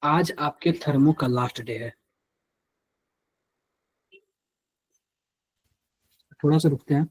आज आपके थर्मो का लास्ट डे है। थोड़ा सा रुकते हैं।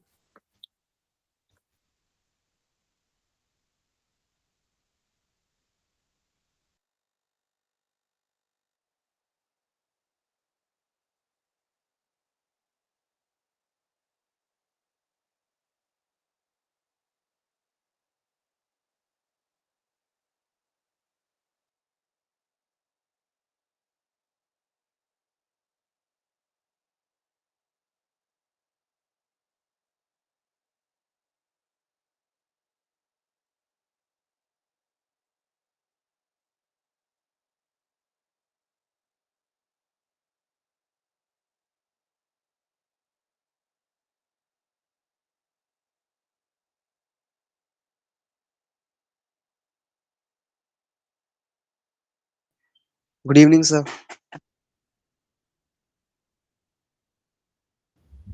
Good evening sir.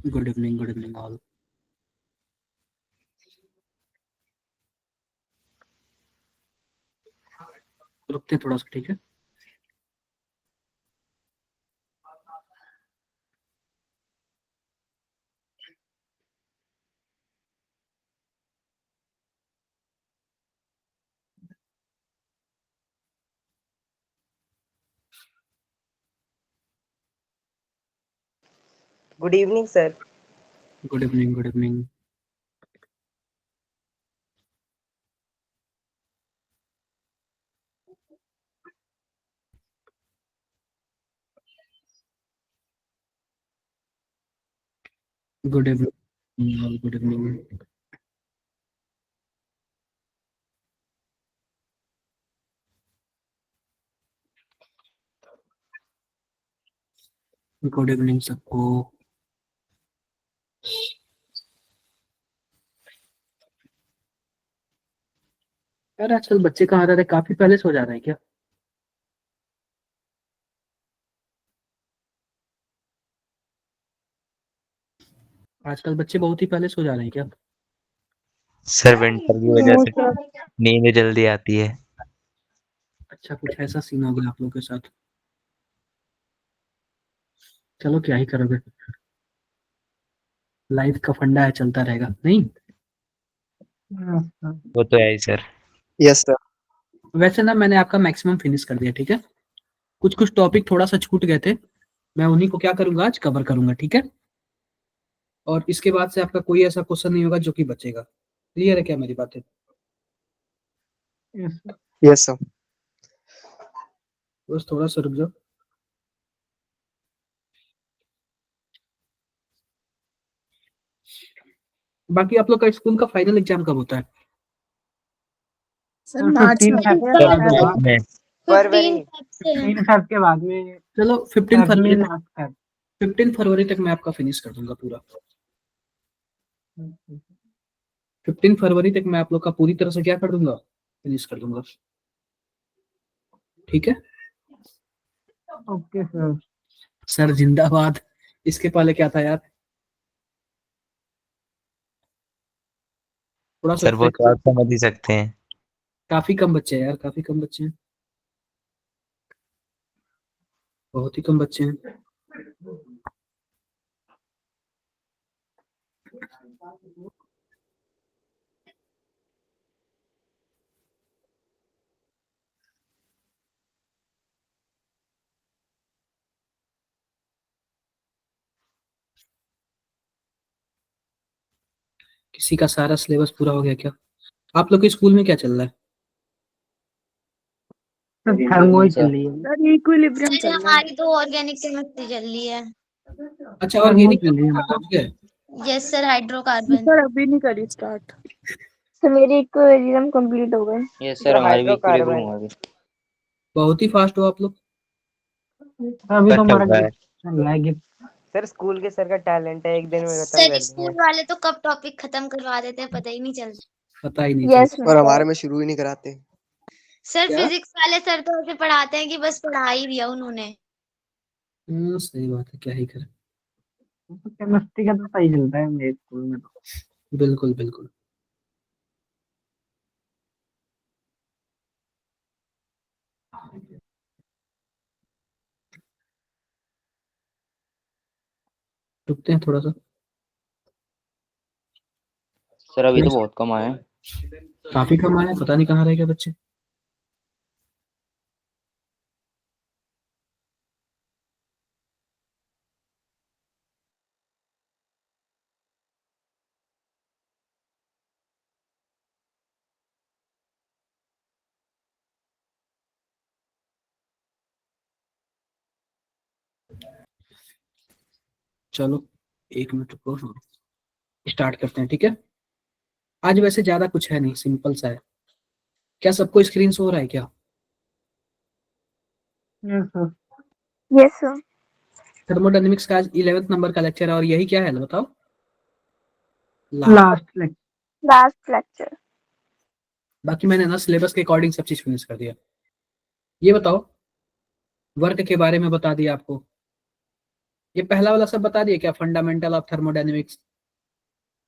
Good evening, good evening all. रुकते हैं थोड़ा सा, ठीक है। Good evening sir. Good evening, good evening. Good evening all, good evening. Good evening सबको। यार आजकल बच्चे कहाँ आ रहे, काफी पहले सो जा रहे हैं क्या? आजकल बच्चे बहुत ही पहले सो जा रहे हैं क्या? सर विंटर की वजह से नींद जल्दी आती है। अच्छा, कुछ ऐसा सीन हो गया आप लोगों के साथ। चलो क्या ही करोगे, लाइफ का फंडा है, चलता रहेगा नहीं। वो तो है ही सर। Yes sir. वैसे ना मैंने आपका मैक्सिमम फिनिश कर दिया, ठीक है। कुछ कुछ टॉपिक थोड़ा सा छूट गए थे, मैं उन्हीं को क्या करूंगा, आज कवर करूंगा, ठीक है। और इसके बाद से आपका कोई ऐसा क्वेश्चन नहीं होगा जो कि बचेगा। क्लियर है क्या मेरी बातें? Yes sir. बस थोड़ा सा रुक जाओ। बाकी आप लोग का स्कूल का फाइनल एग्जाम कब होता है? सर मार्च में सर मार्च में। फरवरी 15 के बाद में। चलो 15 फरवरी तक, तक 15 फरवरी तक मैं आपका फिनिश कर दूंगा पूरा। 15 फरवरी तक मैं आप लोग का पूरी तरह से क्या कर दूंगा, फिनिश कर दूंगा, ठीक है। Okay sir. सर जिंदाबाद। इसके पहले क्या था यार? थोड़ा सर वो तो सोचते। आप समझ ही सकते हैं। काफी कम बच्चे हैं यार, काफी कम बच्चे हैं, बहुत ही कम बच्चे हैं। किसी का सारा सिलेबस पूरा हो गया क्या? आप लोग के स्कूल में क्या चल रहा है? थर्मो ही चल रही है। सर इक्विलिब्रियम सर चल रहा है। हमारी तो ऑर्गेनिक केमिस्ट्री चल रही है। अच्छा, थर्मो ऑर्गेनिक चल रही है। पहुंच गए? Yes sir, hydrocarbon. सर अभी नहीं करी स्टार्ट। सर मेरी इक्विलिब्रियम कंप्लीट हो गए। ये सर हमारी भी इक्विलिब्रियम हो गई। बहुत ही फास्ट हो आप लोग। अभी तो सर चल हमारा रहा है। चल रहा है कि सर स्कूल के सर का टैलेंट है, एक दिन में खत्म सर कर स्कूल दिया। वाले तो कब टॉपिक खत्म करवा देते हैं पता ही नहीं चलता। पता ही नहीं यस चलता। और हमारे में शुरू ही नहीं कराते। सर क्या? फिजिक्स वाले सर तो ऐसे पढ़ाते हैं कि बस पढ़ा ही दिया उन्होंने। सही बात है, क्या ही करें। केमिस्ट्री का तो सही चलता है मेरे स्कूल में तो। बिल्कुल बिल्कुल। रुकते हैं थोड़ा सा। सर अभी तो बहुत कम आए हैं। काफी कम आया, पता नहीं कहाँ रह गए बच्चे। चलो 1 मिनट रुको, स्टार्ट करते हैं, ठीक है। आज वैसे ज्यादा कुछ है नहीं, सिंपल सा है। क्या सबको स्क्रीन शो हो रहा है क्या? Yes sir. Yes sir. Thermodynamics का आज 11th नंबर का लेक्चर है, और यही क्या है बताओ? Last lecture. Last lecture. बाकी मैंने ना सिलेबस के अकॉर्डिंग सब चीज फिनिश कर दिया। ये बताओ, वर्क के बारे में बता दिया आपको, ये पहला वाला सब बता दिया क्या? Fundamental of thermodynamics,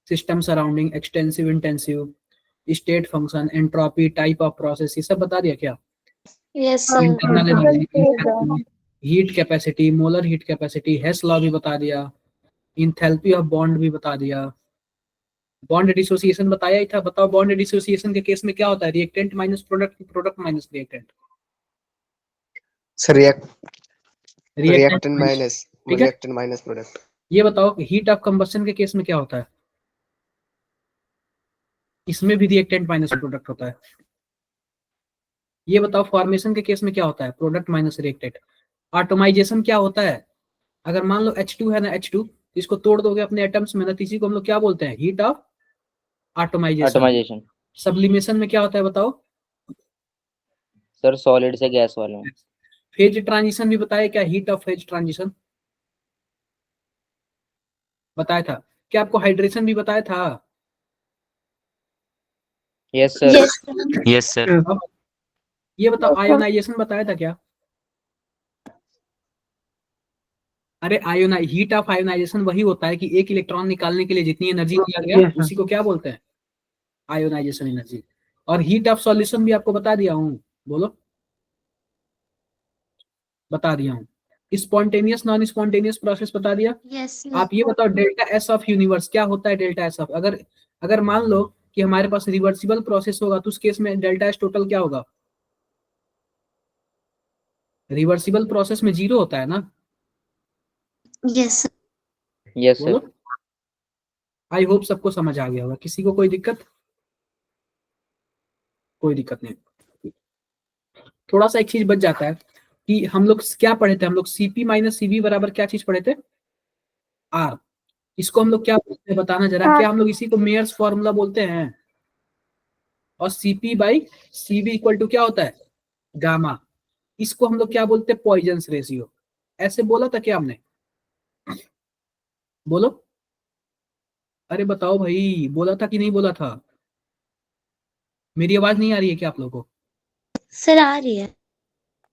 system surrounding, extensive intensive, state function, entropy, type of process, ये सब बता दिया क्या? Yes internal sir. Energy, heat capacity, molar heat capacity, Hess law भी बता दिया, इंथैल्पी ऑफ बॉन्ड भी बता दिया, बॉन्ड डिसोसिएशन बताया ही था। बताओ बॉन्ड डिसोसिएशन के केस में क्या होता है? Reactant minus product, product minus reactant. Sir reactant minus, minus ठीक है। Reactant minus product. ये बताओ हीट ऑफ कंबस्शन के केस में क्या होता है? इसमें भी रिएक्टेंट माइनस प्रोडक्ट होता है। ये बताओ फॉर्मेशन के केस में क्या होता है? Product minus reactant. एटॉमाइजेशन क्या होता है? अगर मान लो H2 है ना, H2 इसको तोड़ दोगे अपने एटम्स में ना, तो इसी को हम लोग क्या बोलते हैं? Heat of atomisation. Atomisation. Sublimation में क्या होता है बताओ? सर सॉलिड से गैस वाले में। फेज ट्रांजिशन भी बताया क्या? हीट ऑफ फेज ट्रांजिशन बताया था क्या? आपको हाइड्रेशन भी बताया था? Yes sir. Yes sir. अब ये बताओ आयोनाइजेशन बताया था क्या? अरे हीट ऑफ आयोनाइजेशन वही होता है कि एक इलेक्ट्रॉन निकालने के लिए जितनी एनर्जी दिया गया Yes, sir. उसी को क्या बोलते हैं? Ionization energy. और हीट ऑफ सॉल्यूशन भी आपको बता दिया हूँ, बोलो। बता दिया हूँ। स्पॉन्टेनियस नॉन स्पॉन्टेनियस प्रोसेस बता दिया। यस आप ये बताओ डेल्टा एस ऑफ यूनिवर्स क्या होता है? डेल्टा एस ऑफ, अगर अगर मान लो कि हमारे पास रिवर्सिबल प्रोसेस होगा तो उस केस में डेल्टा एस टोटल क्या होगा? रिवर्सिबल प्रोसेस में 0 होता है ना? यस यस बोलो। सर। आई होप सबको समझ आ गया होगा। किसी को कोई दिक्कत? कोई दिक्कत नहीं। थोड़ा सा एक चीज बच जाता है कि हम लोग क्या पढ़े थे? हम लोग सीपी माइनस सीवी बराबर क्या चीज पढ़े थे? आर। इसको हम लोग क्या बोलते हैं बताना जरा? क्या हम लोग इसी को मेयर्स फॉर्मूला बोलते हैं? और CP by CV equal to क्या होता है? गामा। इसको हम लोग क्या बोलते हैं? Poisson's ratio. ऐसे बोला था क्या हमने? बोलो। अरे बताओ भाई, बोला था कि नहीं बोला था? मेरी आवाज नहीं आ रही है क्या आप लोगों को? सर आ रही है।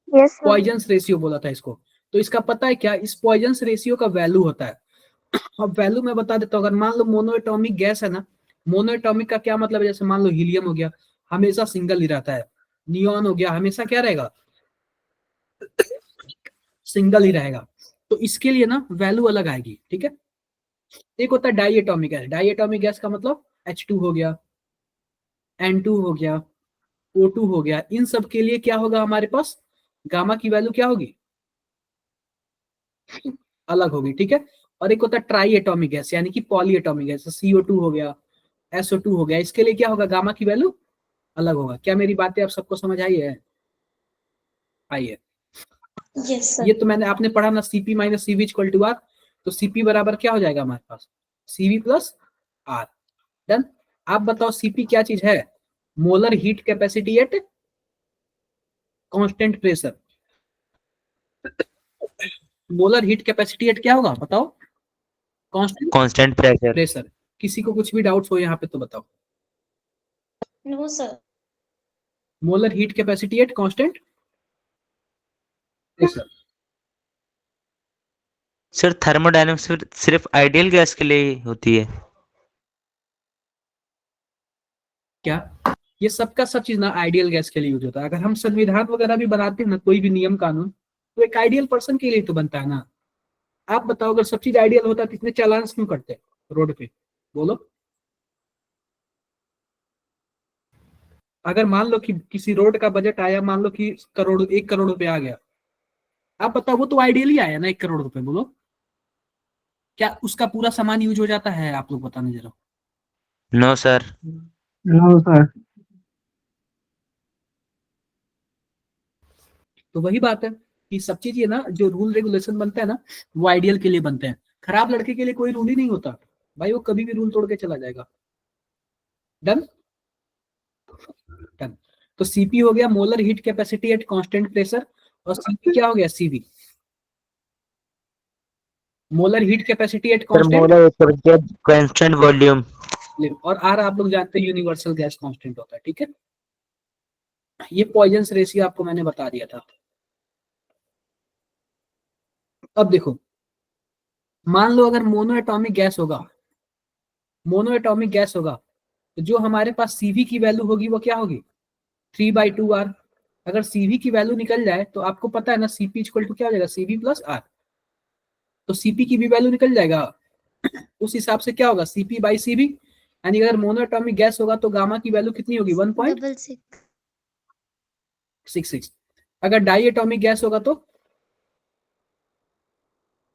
Yes sir. पॉइजन्स रेशियो बोला था इसको। तो इसका पता है क्या? इस पॉइजन्स रेशियो का वैल्यू होता है। अब वैल्यू मैं बता देता हूँ। अगर मान लो मोनोएटॉमिक गैस है ना, मोनोएटॉमिक का क्या मतलब है? जैसे मान लो हीलियम हो गया, हमेशा सिंगल ही रहता है। नियॉन हो गया, हमेशा क्या रहेगा? सिंगल ही रहेगा। तो इसके लिए ना वैल्यू अलग आएगी, ठीक है। एक होता है diatomic gas. Diatomic gas का मतलब H2 हो गया, N2 हो गया, O2 हो गया। इन सब के लिए क्या होगा हमारे पास? गामा की वैल्यू क्या होगी? अलग होगी, ठीक है। और एक होता है ट्राई एटॉमिक गैस, यानी कि पॉली एटॉमिक गैस, CO2 हो गया, SO2 हो गया। इसके लिए क्या होगा? गामा की वैल्यू अलग होगा। क्या मेरी बातें आप सबको समझ आई है? आई है। यस ये तो मैंने आपने पढ़ा ना, CP minus CV equal to R. तो सीपी बराबर क्या हो जाएगा हमारे पास? CV plus R. डन। आप बताओ सीपी क्या चीज है? Molar heat capacity at constant pressure. Molar heat capacity at क्या होगा बताओ? Constant constant pressure. प्रेशर। किसी को कुछ भी डाउट्स हो यहाँ पे तो बताओ। No sir. Molar heat capacity at constant pressure. Sir thermodynamics सिर्फ आइडियल गैस के लिए ही होती है क्या? ये सबका सब चीज ना आइडियल गैस के लिए यूज होता है। अगर हम संविधान वगैरह भी बनाते हैं ना, कोई भी नियम कानून, तो एक आइडियल पर्सन के लिए तो बनता है ना। आप बताओ अगर सब चीज आइडियल होता तो इतने चालान क्यों करते रोड पे, बोलो। अगर मान लो कि किसी रोड का बजट आया, मान लो कि 1 करोड़ रुपए आ गया, आप बताओ वो तो आइडियल ही आया ना 1 करोड़ रुपए, बोलो क्या उसका पूरा सामान यूज हो जाता है? आप लोग बताने जरा। No sir. No sir. तो वही बात है कि सब चीज ये ना जो रूल रेगुलेशन बनता है ना, वो आइडियल के लिए बनते हैं। खराब लड़के के लिए कोई रूल ही नहीं होता भाई, वो कभी भी रूल तोड़ के चला जाएगा। Done done. तो सीपी हो गया molar heat capacity at constant pressure, और सीपी क्या हो गया? CV molar heat capacity eight sir constant, molar constant volume. और आर आप लोग जानते हैं यूनिवर्सल गैस कांस्टेंट होता है, ठीक है। ये पॉइजन रेशियो आपको मैंने बता दिया था। अब देखो, मान लो अगर मोनो एटॉमिक गैस होगा, मोनो एटॉमिक गैस होगा, तो जो हमारे पास सीवी की वैल्यू होगी वो क्या होगी? 3/2 आर। अगर सीवी की वैल्यू निकल जाए तो आपको पता है ना सीपी इक्वल टू क्या हो जाएगा? CV plus R. तो सीपी की भी वैल्यू निकल जाएगा, उस हिसाब से क्या होगा? CP by CV. यानी अगर मोनो एटॉमिक गैस होगा तो गामा की वैल्यू कितनी होगी? 1.66। अगर डाई एटॉमिक गैस होगा तो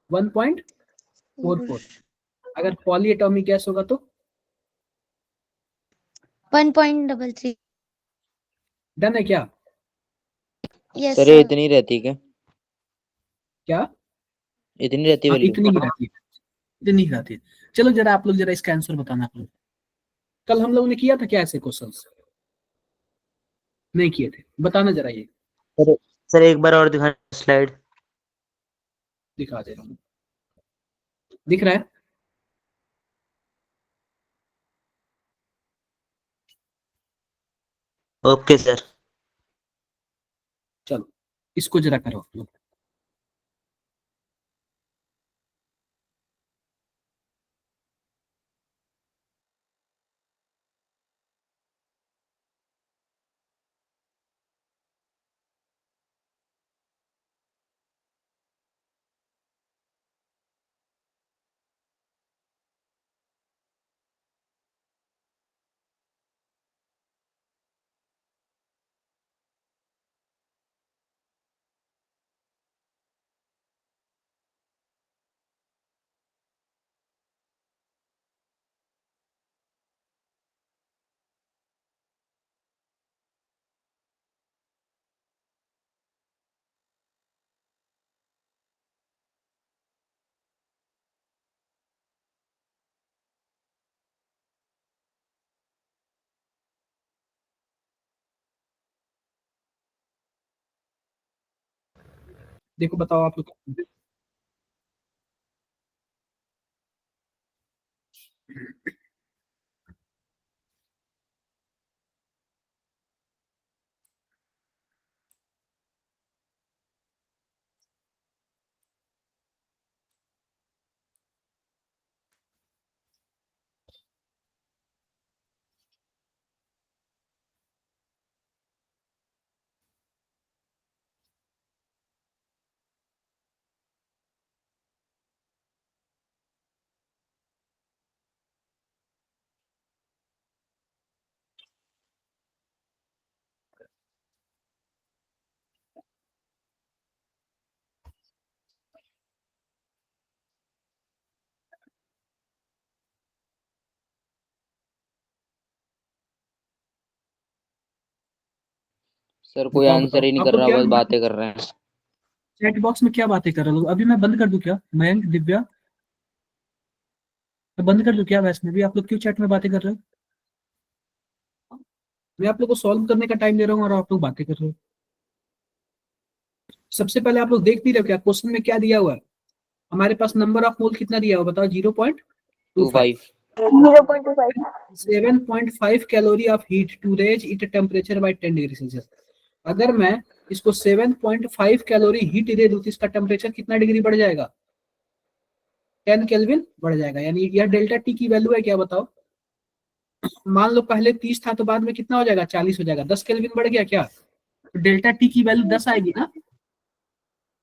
1.44। अगर पॉली एटॉमिक गैस होगा तो 1.33। डन है क्या? यस सर ये सर। इतनी रहती क्या? क्या? इतनी रहती हाँ वैल्यू? इतनी ही रहती है, इतनी ही रहती है। चलो जरा आप लोग जरा इसका आंसर बताना। आप लोग कल हम लोगों ने किया था क्या ऐसे क्वेश्चंस? नहीं किए थे, बताना जरा ये। सर सर एक बार और दिखा स्लाइड। दिखा दे रहा हूँ, दिख रहा है? Okay sir. चलो इसको जरा करो आप लोग। देखो बताओ आप लोग। सर कोई बताओ आंसर बताओ ही नहीं आप कर लोग रहा, क्या बस बातें कर रहे हैं। चैट बॉक्स में क्या बातें कर रहे हो? अभी मैं बंद कर दूं क्या? मयंक, दिव्या, मैं बंद कर दूं क्या? वैष्णवी, आप लोग क्यों चैट में बातें कर रहे हो? मैं आप लोग को सॉल्व करने का टाइम दे रहा हूँ और आप लोग बातें कर रहे हो। सबसे पहले आप लोग देख नहीं रहे हो क्या क्वेश्चन में क्या दिया हुआ है? हमारे पास नंबर ऑफ मोल कितना दिया हुआ बताओ? 0.25। 25। 0.25। 7.5 calorie of heat to raise it temperature by 10 degree Celsius. अगर मैं इसको 7.5 कैलोरी हीट दे दूं तो इसका टेम्परेचर कितना डिग्री बढ़ जाएगा? 10 केल्विन बढ़ जाएगा। यानी यह डेल्टा टी की वैल्यू है क्या बताओ? मान लो पहले 30 था तो बाद में कितना हो जाएगा? 40 हो जाएगा। 10 केल्विन बढ़ गया क्या? तो डेल्टा टी की वैल्यू 10 आएगी ना।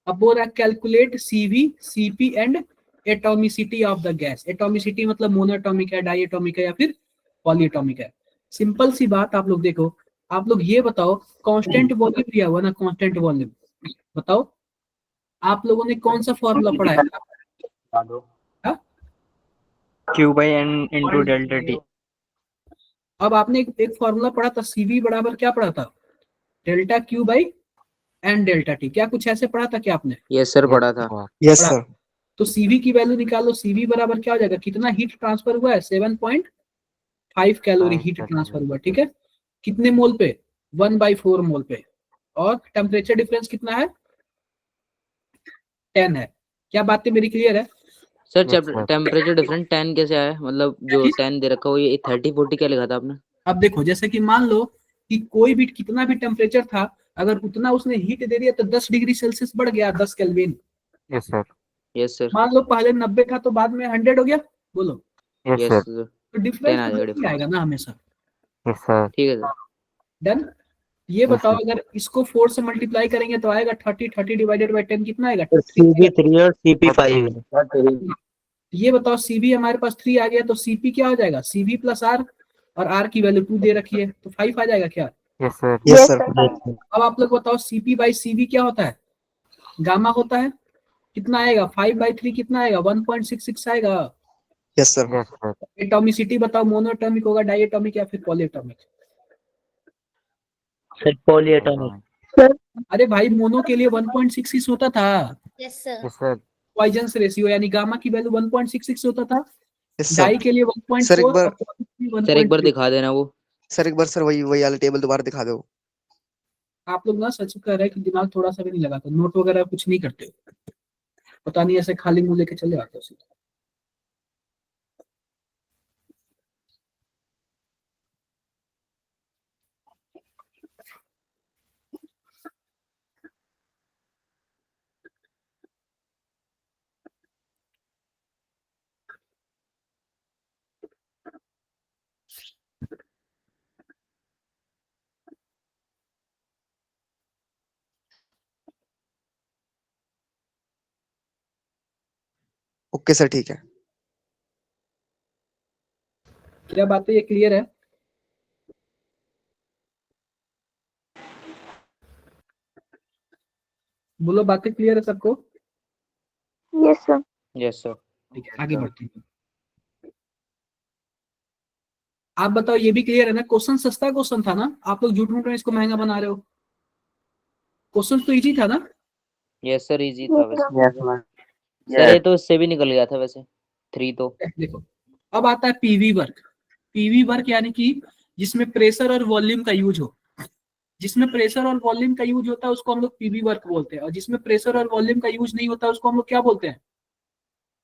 अब बोल रहा है calculate CV CP and atomicity of the gas. Atomicity मतलब मोनोएटॉमिक है, डाइएटॉमिक है या फिर पॉलीएटॉमिक है। सिंपल सी बात, आप लोग देखो, आप लोग ये बताओ, कांस्टेंट वॉल्यूम दिया हुआ ना, कांस्टेंट वॉल्यूम, बताओ आप लोगों ने कौन सा फॉर्मूला पढ़ा है? हाँ? Q by N into delta T. अब आपने एक फॉर्मूला पढ़ा था, सीवी बराबर क्या पढ़ा था? Delta Q by N delta T. क्या कुछ ऐसे पढ़ा था क्या आपने? यस सर पढ़ा था। यस पढ़ा। सर। तो सीवी की वैल्यू निकालो। सीवी बराबर क्या हो जाएगा? कितना हीट ट्रांसफर हुआ है? 7.5 कैलोरी हीट ट्रांसफर हुआ, ठीक है। कितने मोल पे? 1/4 मोल पे। और टेम्परेचर डिफरेंस कितना है? 10 है। क्या बातें मेरी क्लियर है? सर टेम्परेचर डिफरेंस 10 कैसे आया? मतलब जो 10 दे रखा हो, ये 30-40 क्या लिखा था आपने? अब देखो, जैसे कि मान लो कि कोई भी कितना भी टेम्परेचर था, अगर उतना उसने हीट दे दिया तो 10 डिग्री सेल्सियस बढ़ गया, 10 kelvin. Yes sir. Yes sir. मान लो पहले 90 था तो बाद में 100 हो गया, बोलो। Yes sir. तो डिफरेंस 10 आ तो जाएगा 10 ही आएगा ना हमेशा। Yes sir. ठीक है सर। डन। ये बताओ, अगर इसको 4 से मल्टीप्लाई करेंगे तो आएगा 30 डिवाइडेड बाई 10 कितना आएगा? 3। 3 और CP5। ये बताओ, सीबी हमारे पास 3 आ गया तो सीपी क्या हो जाएगा? सीबी प्लस आर, और आर की वैल्यू 2 दे रखी है तो 5 आ जाएगा क्या? Yes sir. Yes Yes, sir. sir. अब आप लोग बताओ, सीपी बाई सीबी क्या होता है? गामा होता है। कितना आएगा? 5/3 कितना आएगा? 1.66 आएगा। Yes sir. Yes sir. Atomicity बताओ, मोनोएटॉमिक होगा, डाइएटॉमिक या फिर पॉलीएटॉमिक? Sir polyatomic. अरे भाई, मोनो के लिए 1.66 होता था yes sir. Yes sir. Poisson ratio, यानी गामा की वैल्यू 1.66 होता था। Yes sir. डाई के लिए 1.4 सर एक बार और पॉली के लिए सर एक बार 1.3। दिखा देना वो। सर एक बार सर वही वही वाला टेबल दोबारा दिखा दो। आप लोग ना सच कह रहे हैं कि दिमाग थोड़ा सा भी नहीं लगाते, नोट वगैरह कुछ नहीं करते, पता नहीं ऐसे खाली मुंह लेके चले आते हो सीधे। ओके सर ठीक है। क्या बात है, ये क्लियर है? बोलो, बातें क्लियर है सबको? Yes, sir. Yes sir. ठीक है, आगे बढ़ते हैं। आप बताओ, ये भी क्लियर है ना? क्वेश्चन सस्ता क्वेश्चन था ना, आप लोग झूठ मूठ में इसको महंगा बना रहे हो। क्वेश्चन तो इजी था ना? यस सर इजी था Yes, वैसे। sir. Yes, ma'am. सर ये तो इससे भी निकल गया था वैसे 3 तो। देखो, अब आता है पीवी वर्क। पीवी वर्क यानी कि जिसमें प्रेशर और वॉल्यूम का यूज हो। जिसमें प्रेशर और वॉल्यूम का यूज होता है उसको हम लोग पीवी वर्क बोलते हैं, और जिसमें प्रेशर और वॉल्यूम का यूज नहीं होता उसको हम लोग क्या बोलते हैं?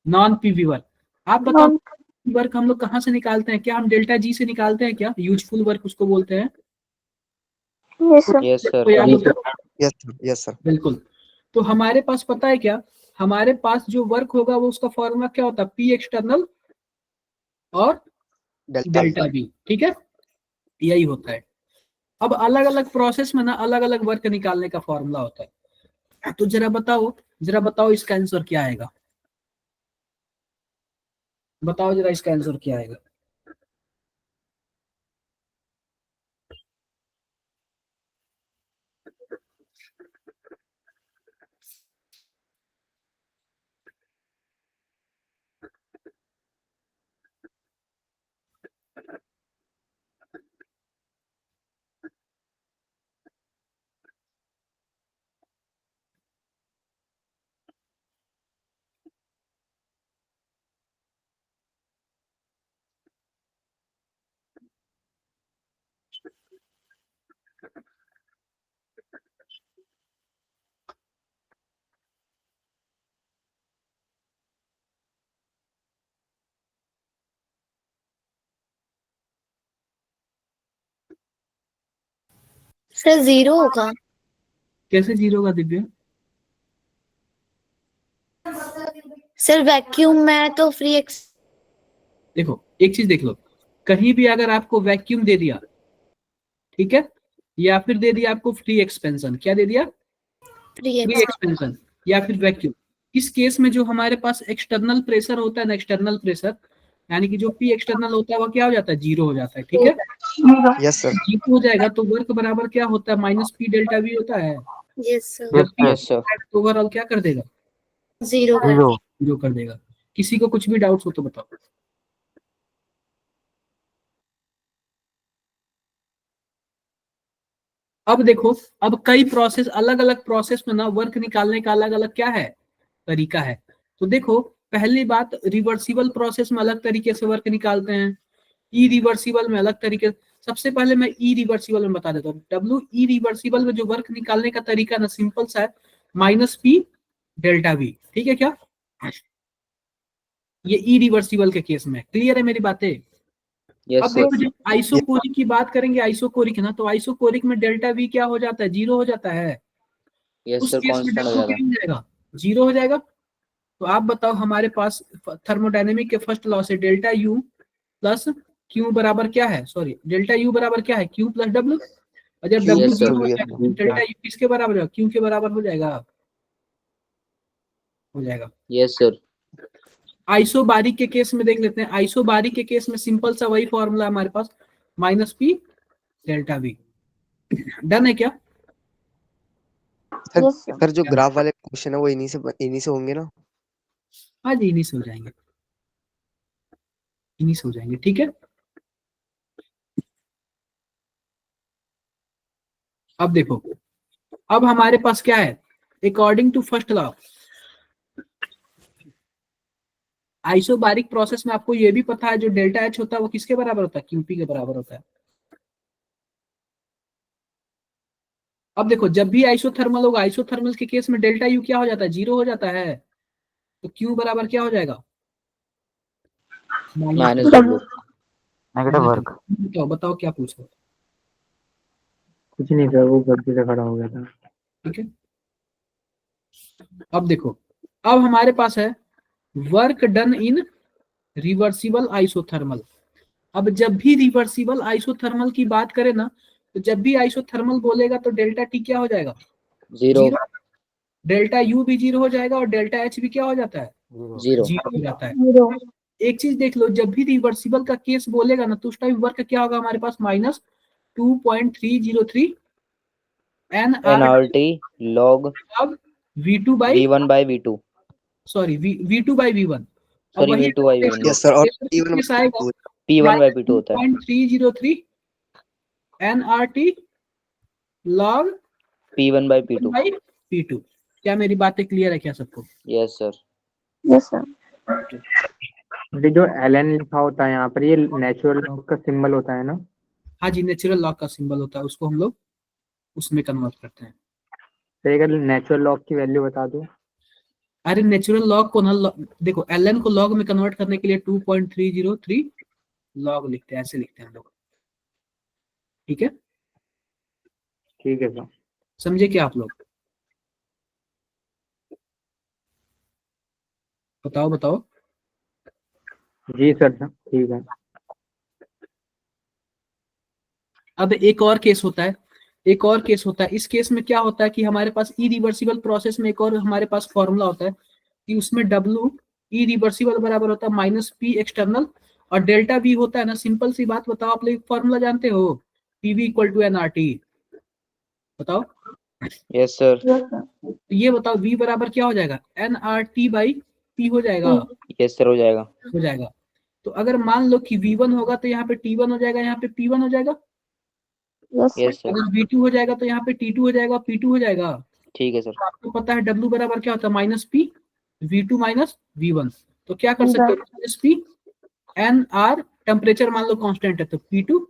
Non PV work. आप बताओ, Non. वर्क हम लोग कहाँ से निकालते हैं? क्या हम डेल्टा जी से निकालते हैं क्या? यूजफुल वर्क उसको बोलते हैं। Yes, sir. Yes sir. तो याद होगा? Yes sir. Yes sir. बिल्कुल। तो हमारे पास पता है क्या, हमारे पास जो वर्क होगा वो उसका फॉर्मूला क्या होता है? पी एक्सटर्नल और डेल्टा बी, ठीक है, यही होता है। अब अलग अलग प्रोसेस में ना अलग अलग वर्क निकालने का फॉर्मूला होता है। तो जरा बताओ इसका आंसर क्या आएगा? बताओ जरा इसका आंसर क्या आएगा? सर 0 होगा। कैसे 0 का दिव्य? सर वैक्यूम में तो फ्री एक्स। देखो, एक चीज देख लो, कहीं भी अगर आपको वैक्यूम दे दिया, ठीक है, या फिर दे दिया आपको फ्री एक्सपेंशन, क्या दे दिया? Free free x. एक्सपेंशन, या फिर वैक्यूम। इस केस में जो हमारे पास एक्सटर्नल प्रेशर होता है ना, एक्सटर्नल प्रेशर यानी कि जो पी एक्सटर्नल होता है वो क्या हो जाता है, जीरो हो जाता है, ठीक है। Yes sir. जीरो हो जाएगा तो वर्क बराबर क्या होता है, माइनस पी डेल्टा वी होता है। यस सर, जब पी यस सर, तो ओवरऑल क्या कर देगा, जीरो कर जीरो। जीरो कर देगा। किसी को कुछ भी डाउट्स हो तो बताओ। अब देखो, अब कई प्रोसेस, अलग अलग प्रोसेस में ना वर्क निकालने का अलग अलग क्या है, तरीका है। तो देखो, पहली बात, रिवर्सिबल प्रोसेस में अलग तरीके से वर्क निकालते हैं, ई रिवर्सिबल में अलग तरीके। सबसे पहले मैं ई रिवर्सिबल में बता देता हूँ। डब्ल्यू ई रिवर्सिबल में जो वर्क निकालने का तरीका ना सिंपल सा है, माइनस पी डेल्टा वी, ठीक है क्या। ये ई रिवर्सिबल के केस में क्लियर है मेरी बातें। यस अब सर, देखो, जब आइसोकोरिक की बात करेंगे, आइसोकोरिक है ना, तो आइसोकोरिक में डेल्टा वी क्या हो जाता है, जीरो हो जाता है। यस उस सर, केस में कांस्टेंट हो डब्ल्यू जाता क्या हो जाएगा, जीरो हो जाएगा। तो आप बताओ, हमारे पास थर्मोडायनेमिक के फर्स्ट लॉ से डेल्टा यू प्लस क्यू बराबर क्या है, सॉरी डेल्टा यू बराबर क्या है, क्यू प्लस डब्ल्यू। और जब डब्ल्यू Yes, sir. जीरो हो जाएगा तो डेल्टा यू किसके बराबर होगा, क्यू के बराबर हो जाएगा, हो जाएगा। यस सर, आइसोबारिक के केस में देख लेते हैं। आइसोबारिक के केस में सिंपल सा वही फॉर्मूला है हमारे पास, minus P delta V. Done है क्या। Sir, yes sir. सर जो ग्राफ वाले क्वेश्चन है वो इन्हीं से होंगे ना। हाँ जी, इन्हीं से हो जाएंगे, इन्हीं से हो जाएंगे, ठीक है। अब देखो, अब हमारे पास क्या है, according to first law, isobaric process में आपको ये भी पता है जो डेल्टा एच होता है वो किसके बराबर होता है, क्यूपी के बराबर होता है। अब देखो, जब भी आइसोथर्मल होगा, आइसोथर्मल के केस में डेल्टा यू क्या हो जाता है, जीरो हो जाता है। तो क्यू बराबर क्या हो जाएगा, माइनस डब्ल्यू। Negative work. बताओ बताओ क्या पूछ रहे हो, कुछ नहीं सर, वो गलती से खड़ा हो गया था। ठीक है। अब देखो, अब हमारे पास है work done in reversible isothermal. अब जब भी रिवर्सिबल आइसोथर्मल की बात करें ना, तो जब भी आइसोथर्मल बोलेगा तो डेल्टा टी क्या हो जाएगा, जीरो। डेल्टा यू भी जीरो हो जाएगा और डेल्टा एच भी क्या हो जाता है, जीरो। जीरो हो जाता है। जीरो। एक चीज देख लो, जब भी रिवर्सिबल का केस बोलेगा ना तो उस टाइम वर्क क्या होगा हमारे पास, minus 2.303 N R NRT log अब V2 by, V1 by V2, sorry V2 by V1। अब सॉरी वही V2 by V1 yes sir. और इवन केस आएगा P1 by P2 होता है, 2.303 NRT log P1 by P2। By P2। क्या मेरी बातें क्लियर है क्या सबको। Yes sir, yes sir. ये जो एलएन लिखा होता है यहाँ पर, ये नेचुरल लॉग का सिंबल होता है ना। हाँ जी, नेचुरल लॉग का सिंबल होता है, उसको हम लोग उसमें कन्वर्ट करते हैं। तो अगर नेचुरल लॉग की वैल्यू बता दो। अरे नेचुरल लॉग को ना देखो, ln को लॉग में कन्वर्ट करने के लिए 2.303 लॉग लिखते हैं, ऐसे लिखते हैं हम लोग, ठीक है। ठीक है सर। समझे क्या आप लोग, बताओ बताओ। जी सर, ठीक है। अब एक और केस होता है, एक और केस होता है। इस केस में क्या होता है कि हमारे पास ई रिवर्सिबल प्रोसेस में एक और हमारे पास फॉर्मूला होता है कि उसमें डब्ल्यू ई रिवर्सिबल बराबर होता है माइनस पी एक्सटर्नल और डेल्टा वी होता है ना। सिंपल सी बात बताओ, आप लोग फॉर्मूला जानते हो, PV equal to N R T, बताओ। Yes sir, yes sir. तो ये बताओ v बराबर क्या हो जाएगा, N R T by P हो जाएगा, यस सर, हो जाएगा। हो जाएगा। तो अगर मान लो कि v1 होगा तो यहाँ पे t1 हो जाएगा, यहाँ पे p1 हो जाएगा। Yes sir. यस सर, अगर v2 हो जाएगा तो यहाँ पे t2 हो जाएगा, p2 हो जाएगा। ठीक है सर। आपको पता है w बराबर क्या होता है, minus P v2 minus v1। तो क्या कर सकते हो, minus P N R, temperature मान लो कांस्टेंट है तो p2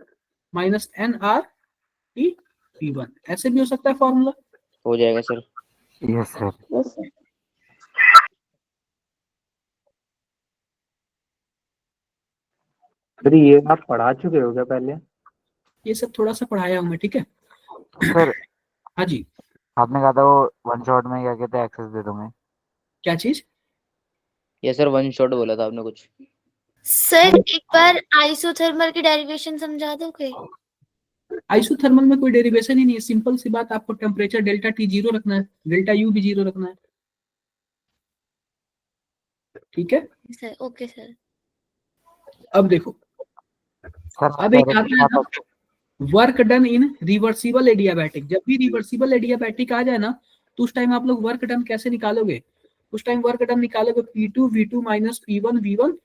minus N R T p1, ऐसे भी हो सकता है फॉर्मूला। हो जाएगा sir. Yes sir. Yes sir. Sir ये आप पढ़ा चुके हो क्या पहले? ये सब थोड़ा सा पढ़ाया हूँ मैं, ठीक है। सर हाँ जी, आपने कहा था वो वन शॉट में क्या कहते हैं एक्सेस दे दूंगे। क्या चीज, यस सर, वन शॉट बोला था आपने कुछ। सर एक बार आइसोथर्मल की डेरिवेशन समझा दोगे। आइसोथर्मल में कोई डेरिवेशन ही नहीं है, सिंपल सी बात, आपको टेम्परेचर डेल्टा टी जीरो रखना है, डेल्टा यू भी जीरो रखना है, ठीक है। Sir okay sir. अब देखो, अब एक आता है ना work done in reversible adiabatic. जब भी रिवर्सिबल एडियाबैटिक आ जाए ना, तो उस टाइम आप लोग वर्क डन कैसे निकालोगे? उस टाइम वर्क डन निकालोगे P2 V2 minus P1 V1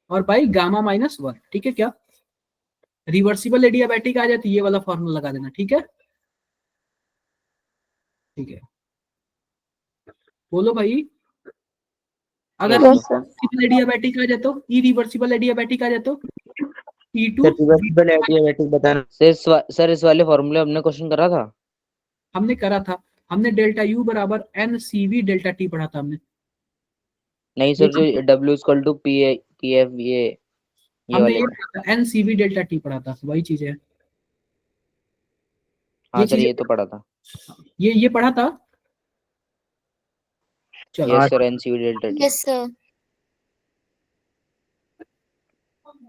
और बाई गामा माइनस 1। ठीक है क्या? रिवर्सिबल एडियाबैटिक आ जाए तो ये वाला फॉर्मूला लगा देना। ठीक है, ठीक है, बोलो भाई। अगर यस सर। रिवर्सिबल एडियाबैटिक आ जाए तो, इरिवर्सिबल एडियाबैटिक आ जाए तो P2 सर रिवर्सिबल एडियाबैटिक बताना सर इस वाले फॉर्मूले हमने क्वेश्चन करा था। हमने करा था, हमने डेल्टा U बराबर NCV डेल्टा T पढ़ा था हमने। नहीं सर, जो W equal to P F ये हमने वाले। ये पढ़ा था, NCV डेल्टा T पढ़ा था, वही चीज है। हाँ ये सर, चीजें ये तो पढ़ा था। ये पढ़ा था। चलो, yes sir, NCV delta T. Yes sir.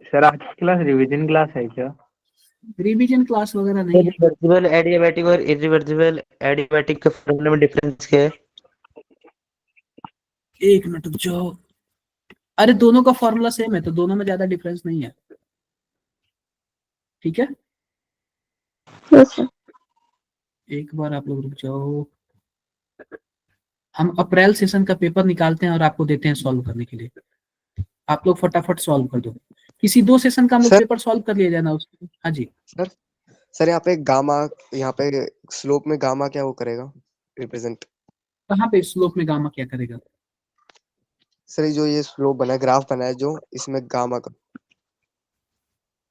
Sir आज की क्लास रिवीजन क्लास है क्या? रिवीजन क्लास वगैरह नहीं है। रिवर्सिबल एडियाबैटिक और इरिवर्सिबल एडियाबैटिक के फॉर्मूले में डिफरेंस क्या है? एक मिनट रुक जाओ। अरे दोनों का फॉर्मूला सेम है, तो दोनों में ज्यादा डिफरेंस नहीं है। ठीक है, यस सर। एक बार आप लोग रुक जाओ। हम अप्रैल सेशन का पेपर निकालते हैं और आपको देते हैं सॉल्व करने के लिए। आप लोग फटाफट सॉल्व कर दो। किसी 2 सेशन का हम लोग सर पेपर सॉल्व कर लिया जाना उसको। हाँ जी, सर सर यहाँ पे गामा, यहाँ पे स्लोप में गामा क्या वो करेगा रिप्रेजेंट? कहाँ पे स्लोप में गामा क्या करेगा? सर ये जो ये स्लोप बना है, ग्राफ बना है जो, इसमें गामा का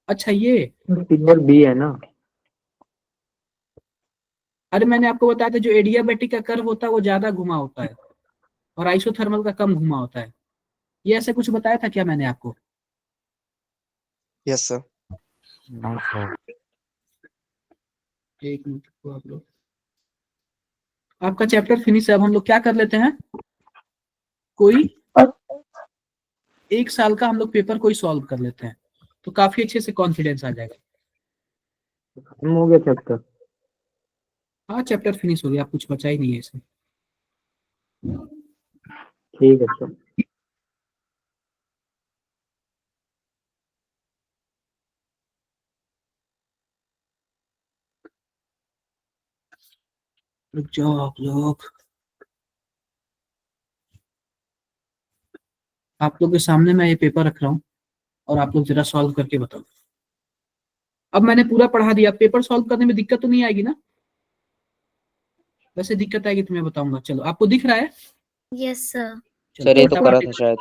अच्छा ये, सी और बी है ना? अरे मैंने आपको बताया था जो एडियाबैटिक का कर्व होता है वो ज्यादा घुमा होता है और आइसोथर्मल का कम घुमा होता है। ये ऐसे कुछ बताया था क्या मैंने आपको? Yes sir. नहीं सर। एक मिनट रुको आप लोग, आपका चैप्टर फिनिश है। अब हम लोग क्या कर लेते हैं, कोई एक साल का हम लोग पेपर कोई सॉल्व कर लेते हैं, तो काफी अच्छे से कॉन्फिडेंस आ जाएगा। खत्म हो गया चैप्टर? हाँ चैप्टर फिनिश हो गया, आप कुछ बचा ही नहीं है इसमें। ठीक है सर। रुक जाओ आप लोग के सामने मैं ये पेपर रख रहा हूँ और आप लोग जरा सॉल्व करके बताओ। अब मैंने पूरा पढ़ा दिया, पेपर सॉल्व करने में दिक्कत तो नहीं आएगी ना? वैसे दिक्कत आएगी तो मैं बताऊंगा। चलो, आपको दिख रहा है? Yes sir. चलो सर ये तो करा फटाफट, था शायद।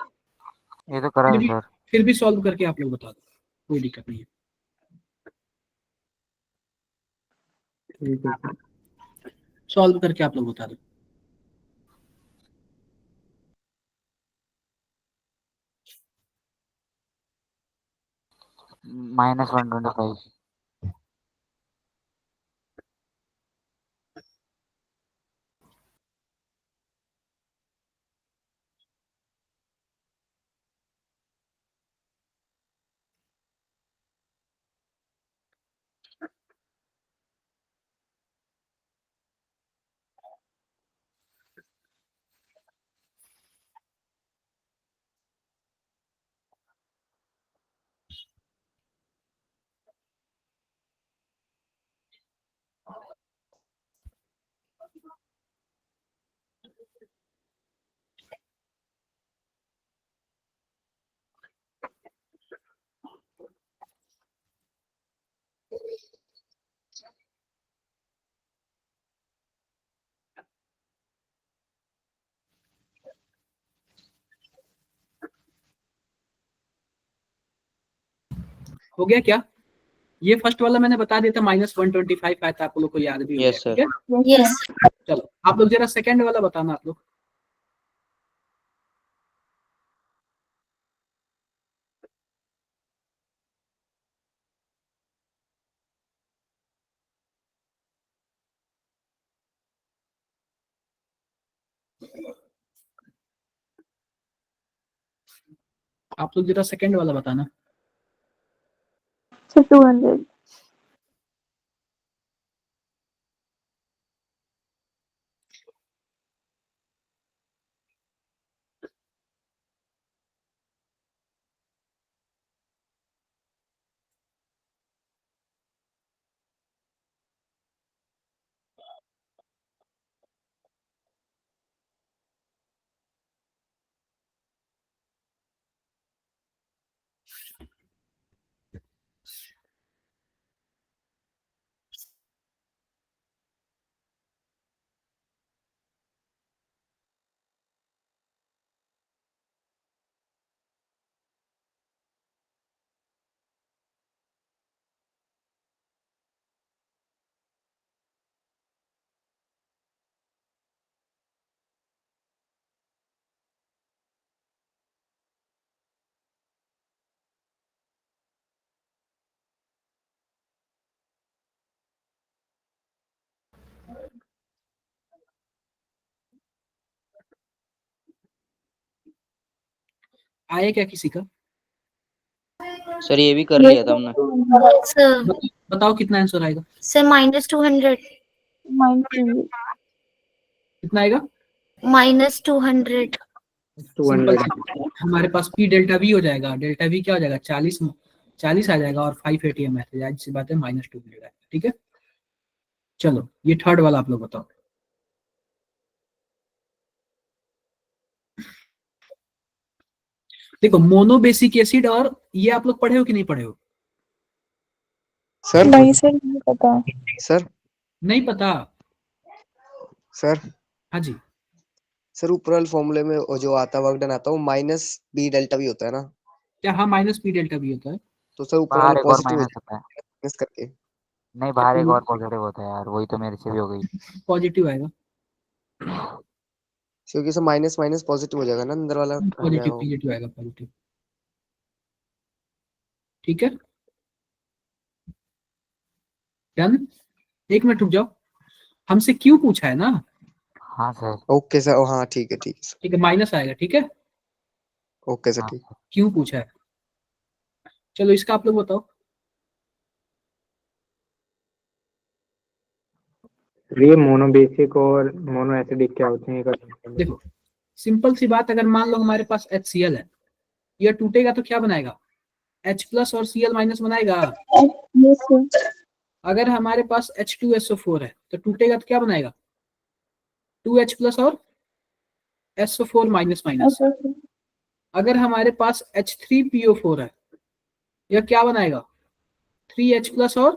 ये तो करा फिर है भी सर। फिर भी सॉल्व करके आप लोग बता दो, कोई दिक्कत नहीं है। ठीक है सर। सॉल्व करके आप लोग बता दो। -125। हो गया क्या? ये फर्स्ट वाला मैंने बता दिया था, -125 आया था, आप लोग को याद भी हो गया। यस ठीक सर। है, यस। चलो आप लोग जरा सेकंड वाला बताना आप लोग। आप लोग जरा सेकंड वाला बताना। सर 200। आया क्या किसी का? सर ये भी कर लिया था हमने। सर बताओ कितना आंसर आएगा? सर -200 -200 कितना आएगा? -200 सिंपल 200 हमारे पास पी डेल्टा वी हो जाएगा, डेल्टा वी क्या हो जाएगा 40 आ जाएगा और 5 ATM है, आज सी बात है -200 आएगा। ठीक है, चलो ये थर्ड वाला आप लोग बताओ। देखो मोनोबेसिक एसिड, और ये आप लोग पढ़े हो कि नहीं पढ़े हो? सर नहीं सर, नहीं पता। सर नहीं पता? सर हाँ जी, सर ऊपर वाले फॉर्मूले में वो जो आता वर्क डन आता है वो माइनस बी डेल्टा भी होता है ना, क्या? हाँ -P डेल्टा भी होता है। तो सर ऊपर बाहर वाले एक और पॉजिटिव हो माइनस जाएगा होता है। माइनस करके। नहीं, बाहर एक और पॉजिटिव होता है यार, वही तो मेरे से भी हो गई। पॉजिटिव आएगा, क्योंकि सर माइनस माइनस पॉजिटिव हो जाएगा ना, अंदर वाला हो पॉजिटिव जाएगा वो। पॉजिटिव आएगा, पॉजिटिव। ठीक है, डन। एक मिनट रुक जाओ, हमसे क्यों पूछा है ना? हाँ सर। ओके सर, हाँ ठीक है सर। ठीक है, माइनस आएगा। ठीक है, ओके सर हाँ ठीक। क्यों पूछा है? चलो इसका आप लोग बताओ। ये मोनोबेसिक और मोनो एसिडिक क्या होते हैं? देखो सिंपल सी बात, अगर मान लो हमारे पास HCl है, यह टूटेगा तो क्या बनाएगा? H+ और Cl- बनाएगा। Yes sir. अगर हमारे पास H2SO4 है तो टूटेगा तो क्या बनाएगा? 2H+ और SO4-। अगर हमारे पास H3PO4 है, यह क्या बनाएगा? 3H+ और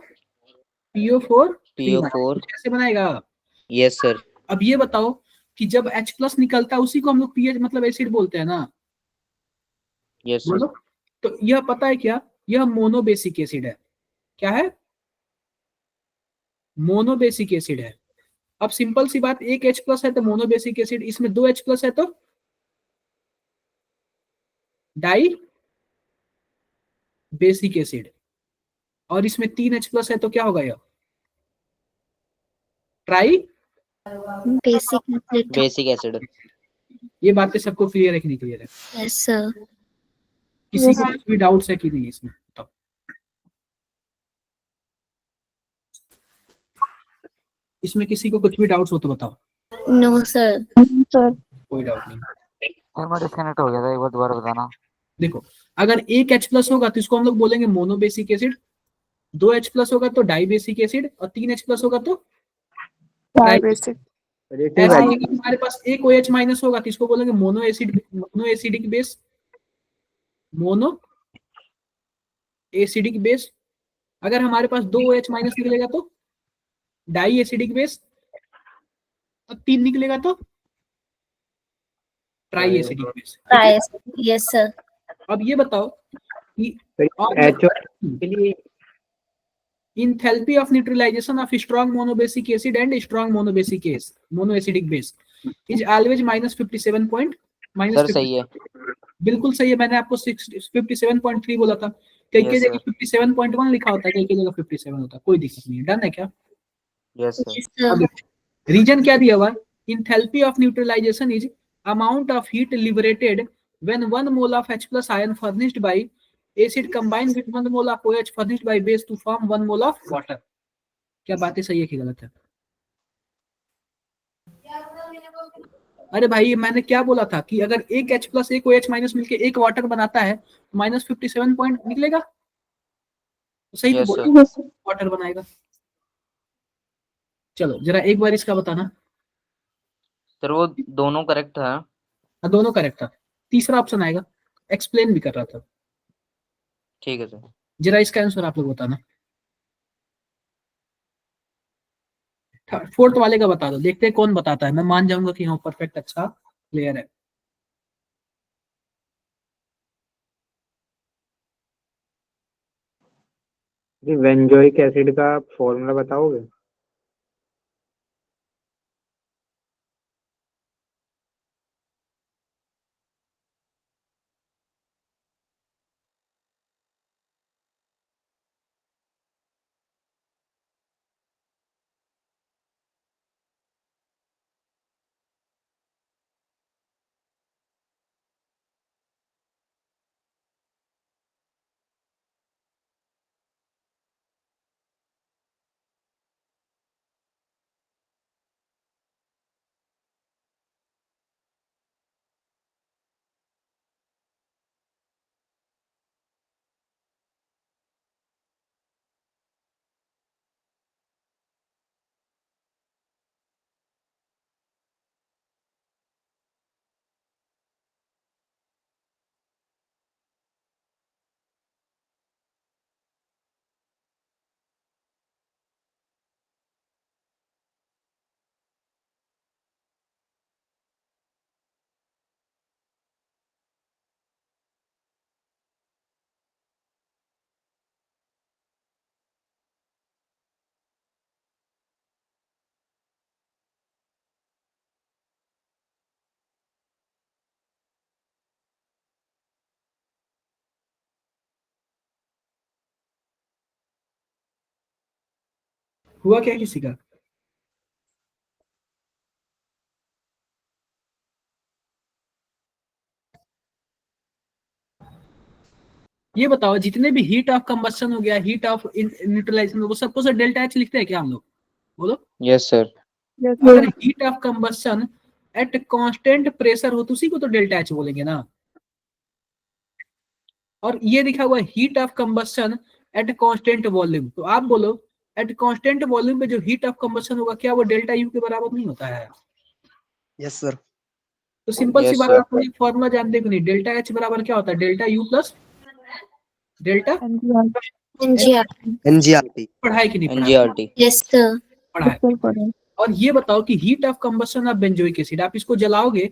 PO4 PO4। कुछ ऐसे बनाएगा। Yes sir. अब ये बताओ कि जब H+ निकलता है उसी को हम लोग पीएच मतलब एसिड बोलते हैं ना, यस सर। बोलो। तो यह पता है क्या? यह मोनोबेसिक एसिड है। क्या है? मोनोबेसिक एसिड है। अब सिंपल सी बात, एक H+ है तो मोनोबेसिक एसिड, इसमें 2H+ है तो डाई बेसिक एसिड, और इसमें 3H+ है तो क्या होगा? यह ट्राई बेसिक बेसिक एसिड। ये बातें सबको क्लियर है कि नहीं क्लियर है? Yes sir. किसी को कुछ भी डाउट्स है कि नहीं इसमें? बताओ। इसमें किसी को कुछ भी डाउट्स हो तो बताओ। No sir. सर कोई डाउट नहीं। सर मैं डिस्कनेक्ट हो गया था, एक बार दोबारा बताना। देखो अगर एक H+ होगा तो इसको हम लोग बोलेंगे मोनोबेसिक एसिड, 2H+ होगा तो डाई बेसिक एसिड, और 3H+ होगा तो ट्राई। बेसिक। ऐसे ही अगर हमारे पास एक OH- होगा तो इसको बोलेंगे mono acidic base, mono acidic base. अगर हमारे पास दो OH- निकलेगा तो डाई एसिडिक बेस, और 3 निकलेगा तो ट्राई एसिडिक बेस। ठीक है, यस सर। अब ये बताओ कि एच के लिए enthalpy of neutralization of strong monobasic acid and strong monoacidic base is always -57 point sir -50। सही है। बिल्कुल सही है, मैंने आपको 57.3 बोला था। कई कई यस जगह सर। 57.1 लिखा होता है, कई कई जगह 57 होता है, कोई दिक्कत नहीं है। डन है क्या? Yes sir. Yes sir. अब रीजन क्या दिया हुआ? enthalpy of neutralization is amount of heat liberated when 1 mole of H+ ion furnished by acid combined with 1 mole of OH furnished by base to form 1 mole of water। क्या बातें सही है कि गलत है? अरे भाई मैंने क्या बोला था कि अगर एक H+ एक OH- मिलके एक वाटर बनाता है तो -57 पॉइंट निकलेगा, तो सही तो यस सर। बोला, वाटर बनाएगा। चलो जरा एक बार इसका बताना। सर वो दोनों करेक्ट था। हाँ दोनों करेक्ट था, तीसरा ऑप्शन आएगा, एक्सप्लेन भी कर रहा था। ठीक है सर। जरा इसका आंसर आप लोग बताना। फोर्थ वाले का बता दो, देखते हैं कौन बताता है। मैं मान जाऊंगा कि हाँ परफेक्ट, अच्छा क्लियर है। बेंजोइक एसिड का फॉर्मूला बताओगे? हुआ क्या किसी का? ये बताओ, जितने भी हीट ऑफ कंबस्शन हो गया, हीट ऑफ न्यूट्रलाइजेशन, वो सबको सर डेल्टा एच लिखते हैं क्या हम लोग? बोलो। Yes sir. अगर heat of combustion at constant pressure हो तो उसी को तो डेल्टा एच बोलेंगे ना। और ये लिखा हुआ है heat of combustion at constant volume, तो आप बोलो एट कांस्टेंट वॉल्यूम पे जो हीट ऑफ कंबस्शन होगा क्या वो डेल्टा यू के बराबर नहीं होता है? Yes sir. तो सिंपल सी Yes, बात, sir. आपको एक फॉर्मूला जानते हो कि नहीं, डेल्टा एच बराबर क्या होता है? Delta U plus delta NGR. एनजीआरटी। पढ़ाई की नहीं पढ़ा? एनजीआरटी। Yes sir. पढ़ा है। और ये बताओ कि heat of combustion of benzoic acid, आप इसको जलाओगे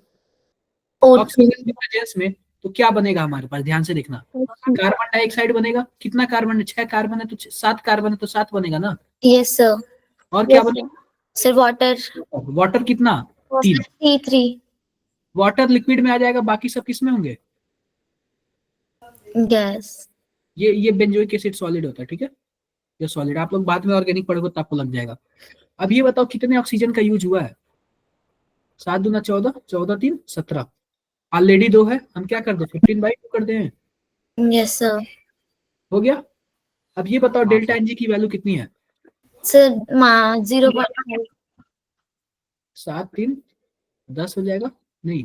O2। ऑक्सीजन की प्रेजेंस में, तो क्या बनेगा हमारे पास? ध्यान से देखना, कार्बन डाइऑक्साइड बनेगा। कितना कार्बन है? 6 कार्बन है, तो 7 कार्बन है तो 7 बनेगा ना। Yes sir. और क्या बनेगा? Sir water. वाटर कितना? 3। C3। वाटर लिक्विड में आ जाएगा, बाकी सब किस में होंगे? गैस। ये बेंजोइक एसिड सॉलिड होता है, ठीक है, ये सॉलिड। आप लोग बाद में ऑर्गेनिक पढ़ोगे तो आपको लग जाएगा। अब ये बताओ कितने ऑक्सीजन का यूज हुआ है? 7 दूना 14, 14 3 17। ऑलरेडी 2 है, हम क्या कर दे 15/2 कर दे। Yes sir. हो गया। अब ये बताओ डेल्टा एनजी की वैल्यू कितनी है? सर 0.5। 7 3 10 हो जाएगा। नहीं,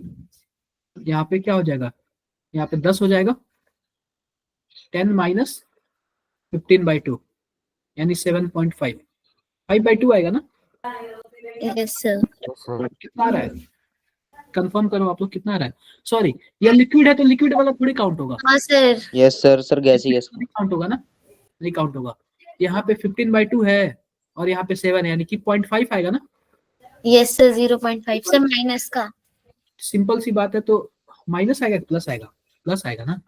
यहाँ पे क्या हो जाएगा? यहाँ पे 10 हो जाएगा। 10 माइनस 15/2 यानी 7.5। 5/2 आएगा ना? Yes sir. कितना आ रहा है? कंफर्म करो आप लोग, कितना आ रहा है? सॉरी, ये लिक्विड है तो लिक्विड वाला थोड़ी काउंट होगा। हाँ sir. Yes sir. Sir gas ही गैस। काउंट होगा ना? नहीं काउंट होगा। यहाँ पे 15/2 है और यहाँ पे 7 है, यानी कि 0.5 आएगा ना। यस सर 0.5 सर माइनस का। सिंपल सी बात है, तो माइनस आएगा प्लस आएगा? प्लस आएगा ना?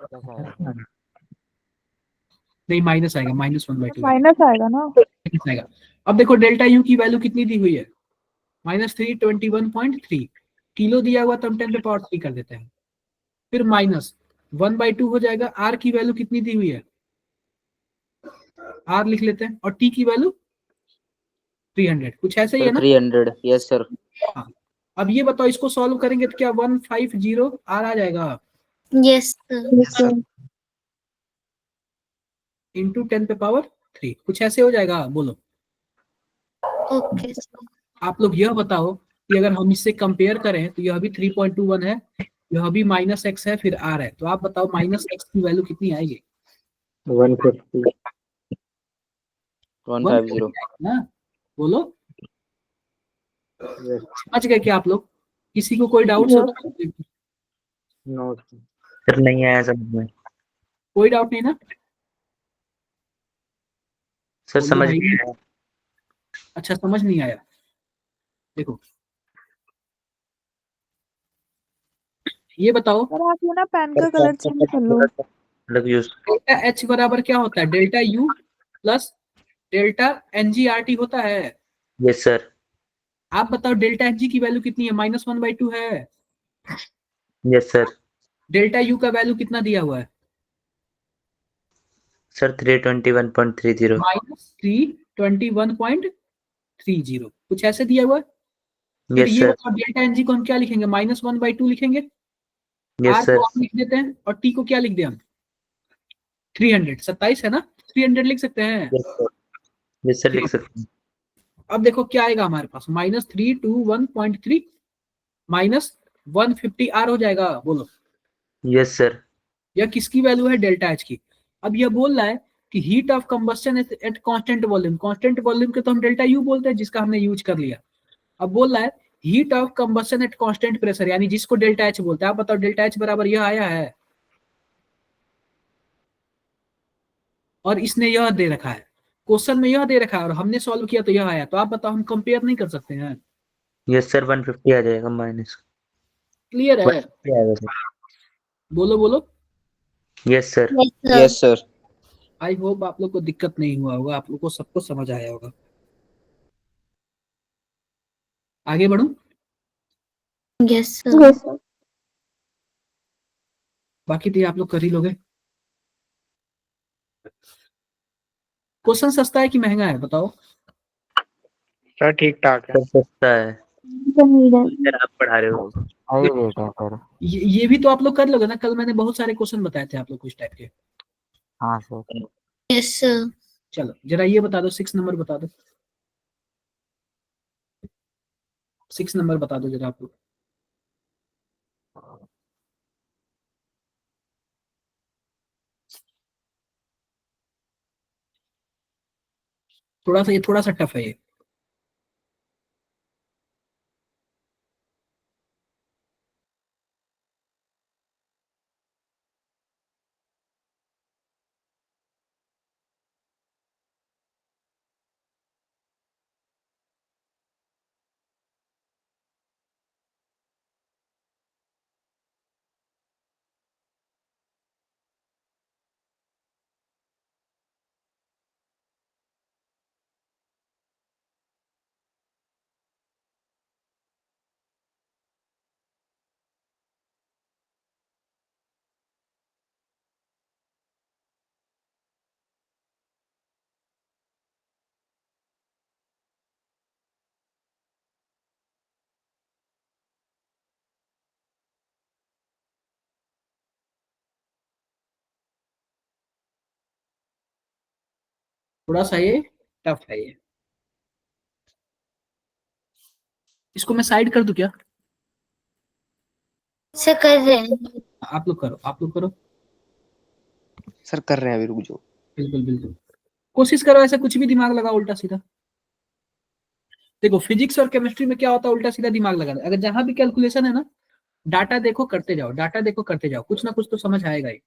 नहीं, माइनस आएगा, -1/2 माइनस आएगा ना। माइनस आएगा। अब देखो डेल्टा यू की वैल्यू कितनी दी हुई है? -321.3 किलो दिया हुआ, तो हम 10 पे पावर 3 कर देते हैं। फिर -1/2 हो जाएगा। आर की वैल्यू कितनी दी हुई है? आर लिख लेते हैं, और टी की वैल्यू 300, कुछ ऐसे ही है ना? 300। Yes sir. हाँ। अब ये बताओ, इसको सॉल्व करेंगे तो क्या 150 आर आ जाएगा? Yes sir. इंटू 10 पे पावर 3, कुछ ऐसे हो जाएगा, बोलो। Okay sir. आप लोग यह बताओ कि अगर हम इससे कंपेयर करें तो यह भी 3.21 है, यह भी -x है, फिर r है, तो आप बताओ -x की वैल्यू कितनी आएगी? 150। 150। ना, बोलो। यस। समझ गए क्या आप लोग? किसी को कोई डाउट? नो। सर नहीं आया समझ में। कोई डाउट नहीं ना? सर बोलो समझ भाई। नहीं आया। अच्छा, समझ नहीं आया। देखो ये बताओ, सर आप ये ना पेन का कलर चेंज कर लो। मतलब यूज डेल्टा एच बराबर क्या होता है? डेल्टा यू प्लस डेल्टा एनजीआरटी होता है। Yes sir. आप बताओ डेल्टा एनजी की वैल्यू कितनी है? -1/2 है। Yes sir. डेल्टा यू का वैल्यू कितना दिया हुआ है? सर 321.30। -321.30, कुछ ऐसे दिया हुआ है। फिर यस ये सर। बताओ डेल्टा एनजी को हम क्या लिखेंगे? -1/2 लिखेंगे। Yes are sir. को आप लिख देते हैं, और टी को क्या लिख दें हम? 300, 27 है ना, 300 लिख सकते हैं। Yes sir. यस सर लिख सकते हैं। अब देखो क्या आएगा हमारे पास, -321.3 -150 आर हो जाएगा, बोलो। Yes sir. यह किसकी वैल्यू है? डेल्टा एच की। अब यह बोल रहा है कि heat of combustion at constant volume, constant volume के तो हम डेल्टा यू बोलते हैं, जिसका हमने यूज कर लिया। अब बोल रहा है heat of combustion at constant pressure, यानी जिसको डेल्टा एच बोलते हैं। आप बताओ डेल्टा एच बराबर यह आया है, और इसने यह दे रखा है, क्वेश्चन में यह दे रखा है, और हमने सॉल्व किया तो यह आया। तो आप बताओ, हम कंपेयर नहीं कर सकते हैं? यस सर 150 आ जाएगा माइनस। क्लियर है? 150 आएगा सर। बोलो बोलो। Yes sir. Yes sir. I hope आप लोग को दिक्कत नहीं हुआ होगा, आप लोग को सबको समझ आया होगा। आगे बढ़ूं? Yes sir. बाकी तो ये आप लोग कर ही लोगे। क्वेश्चन सस्ता है कि महंगा है, बताओ। सर ठीक ठाक है। सर सस्ता है। मीडियम। सर आप पढ़ा रहे हो। हाई रेट है सर। ये भी तो आप लोग कर लोगे ना, कल मैंने बहुत सारे क्वेश्चन बताए थे आप लोग कुछ टाइप के। हाँ सर। Yes sir. चलो जरा ये बता दो, 6 नंबर बता दो, 6 नंबर बता दो जरा आप लोग। थोड़ा सा टफ है ये। थोड़ा सा ये टफ है ये। इसको मैं साइड कर दूं क्या? सर कर रहे हैं। आप लोग करो, आप लोग करो। सर कर रहे हैं, अभी रुक जाओ। बिल्कुल बिल्कुल, कोशिश करो ऐसा कुछ भी दिमाग लगाओ उल्टा सीधा। देखो फिजिक्स और केमिस्ट्री में क्या होता है, उल्टा सीधा दिमाग लगाना। अगर जहां भी कैलकुलेशन है ना, डाटा देखो करते जाओ, डाटा देखो करते जाओ, कुछ ना कुछ तो समझ आएगा ही।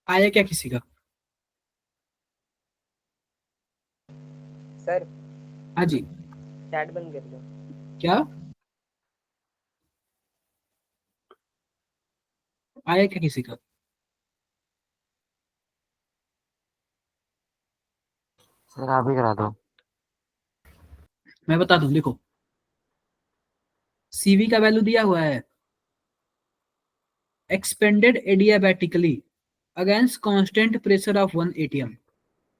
आया क्या किसी का? सर हाँ जी। चैट बंद कर दो। क्या आया क्या किसी का? सर आप ही करा दो। मैं बता दूं, देखो सीवी का वैल्यू दिया हुआ है, expanded adiabatically against constant pressure of 1 atm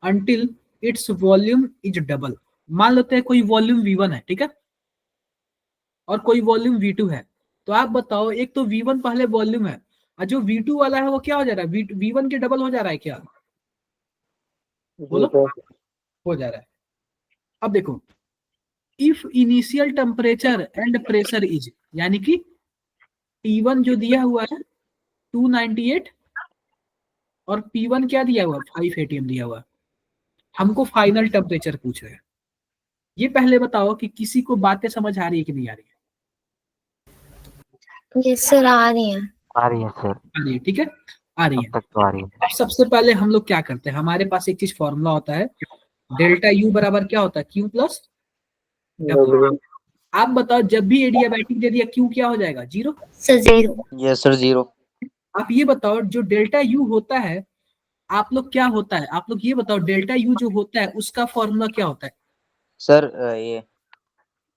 until its volume is double. मान लेते हैं कोई वॉल्यूम V1 है, ठीक है, और कोई वॉल्यूम V2 है। तो आप बताओ, एक तो V1 पहले वॉल्यूम है, और जो V2 वाला है वो क्या हो जा रहा है, V1 के डबल हो जा रहा है क्या? बोलो। हो जा रहा है। अब देखो, if initial temperature and pressure is, यानी कि T1 जो दिया हुआ है 298 और P1 क्या दिया हुआ है 5 atm दिया हुआ है। हमको फाइनल टेम्परेचर पूछ रहे हैं। ये पहले बताओ कि किसी को बातें समझ आ रही है कि नहीं आ रही है? यस सर आ रही हैं। आ रही है सर। आ रही है, ठीक है, आ रही है। तक तो आ रही है। अब सबसे पहले हम लोग क्या करते हैं, हमारे पास एक चीज फॉर्मूला होता है, डेल्टा यू बराबर क्या होता है, क्यू प्लस डब्ल्यू। आप बताओ, जब भी एडियाबैटिक दे दिया क्यू क्या हो जाएगा, 0। सर 0। Yes sir 0। आप ये बताओ, जो डेल्टा यू होता है, आप लोग क्या होता है, आप लोग ये बताओ, डेल्टा यू जो होता है उसका फॉर्मूला क्या होता है? सर ये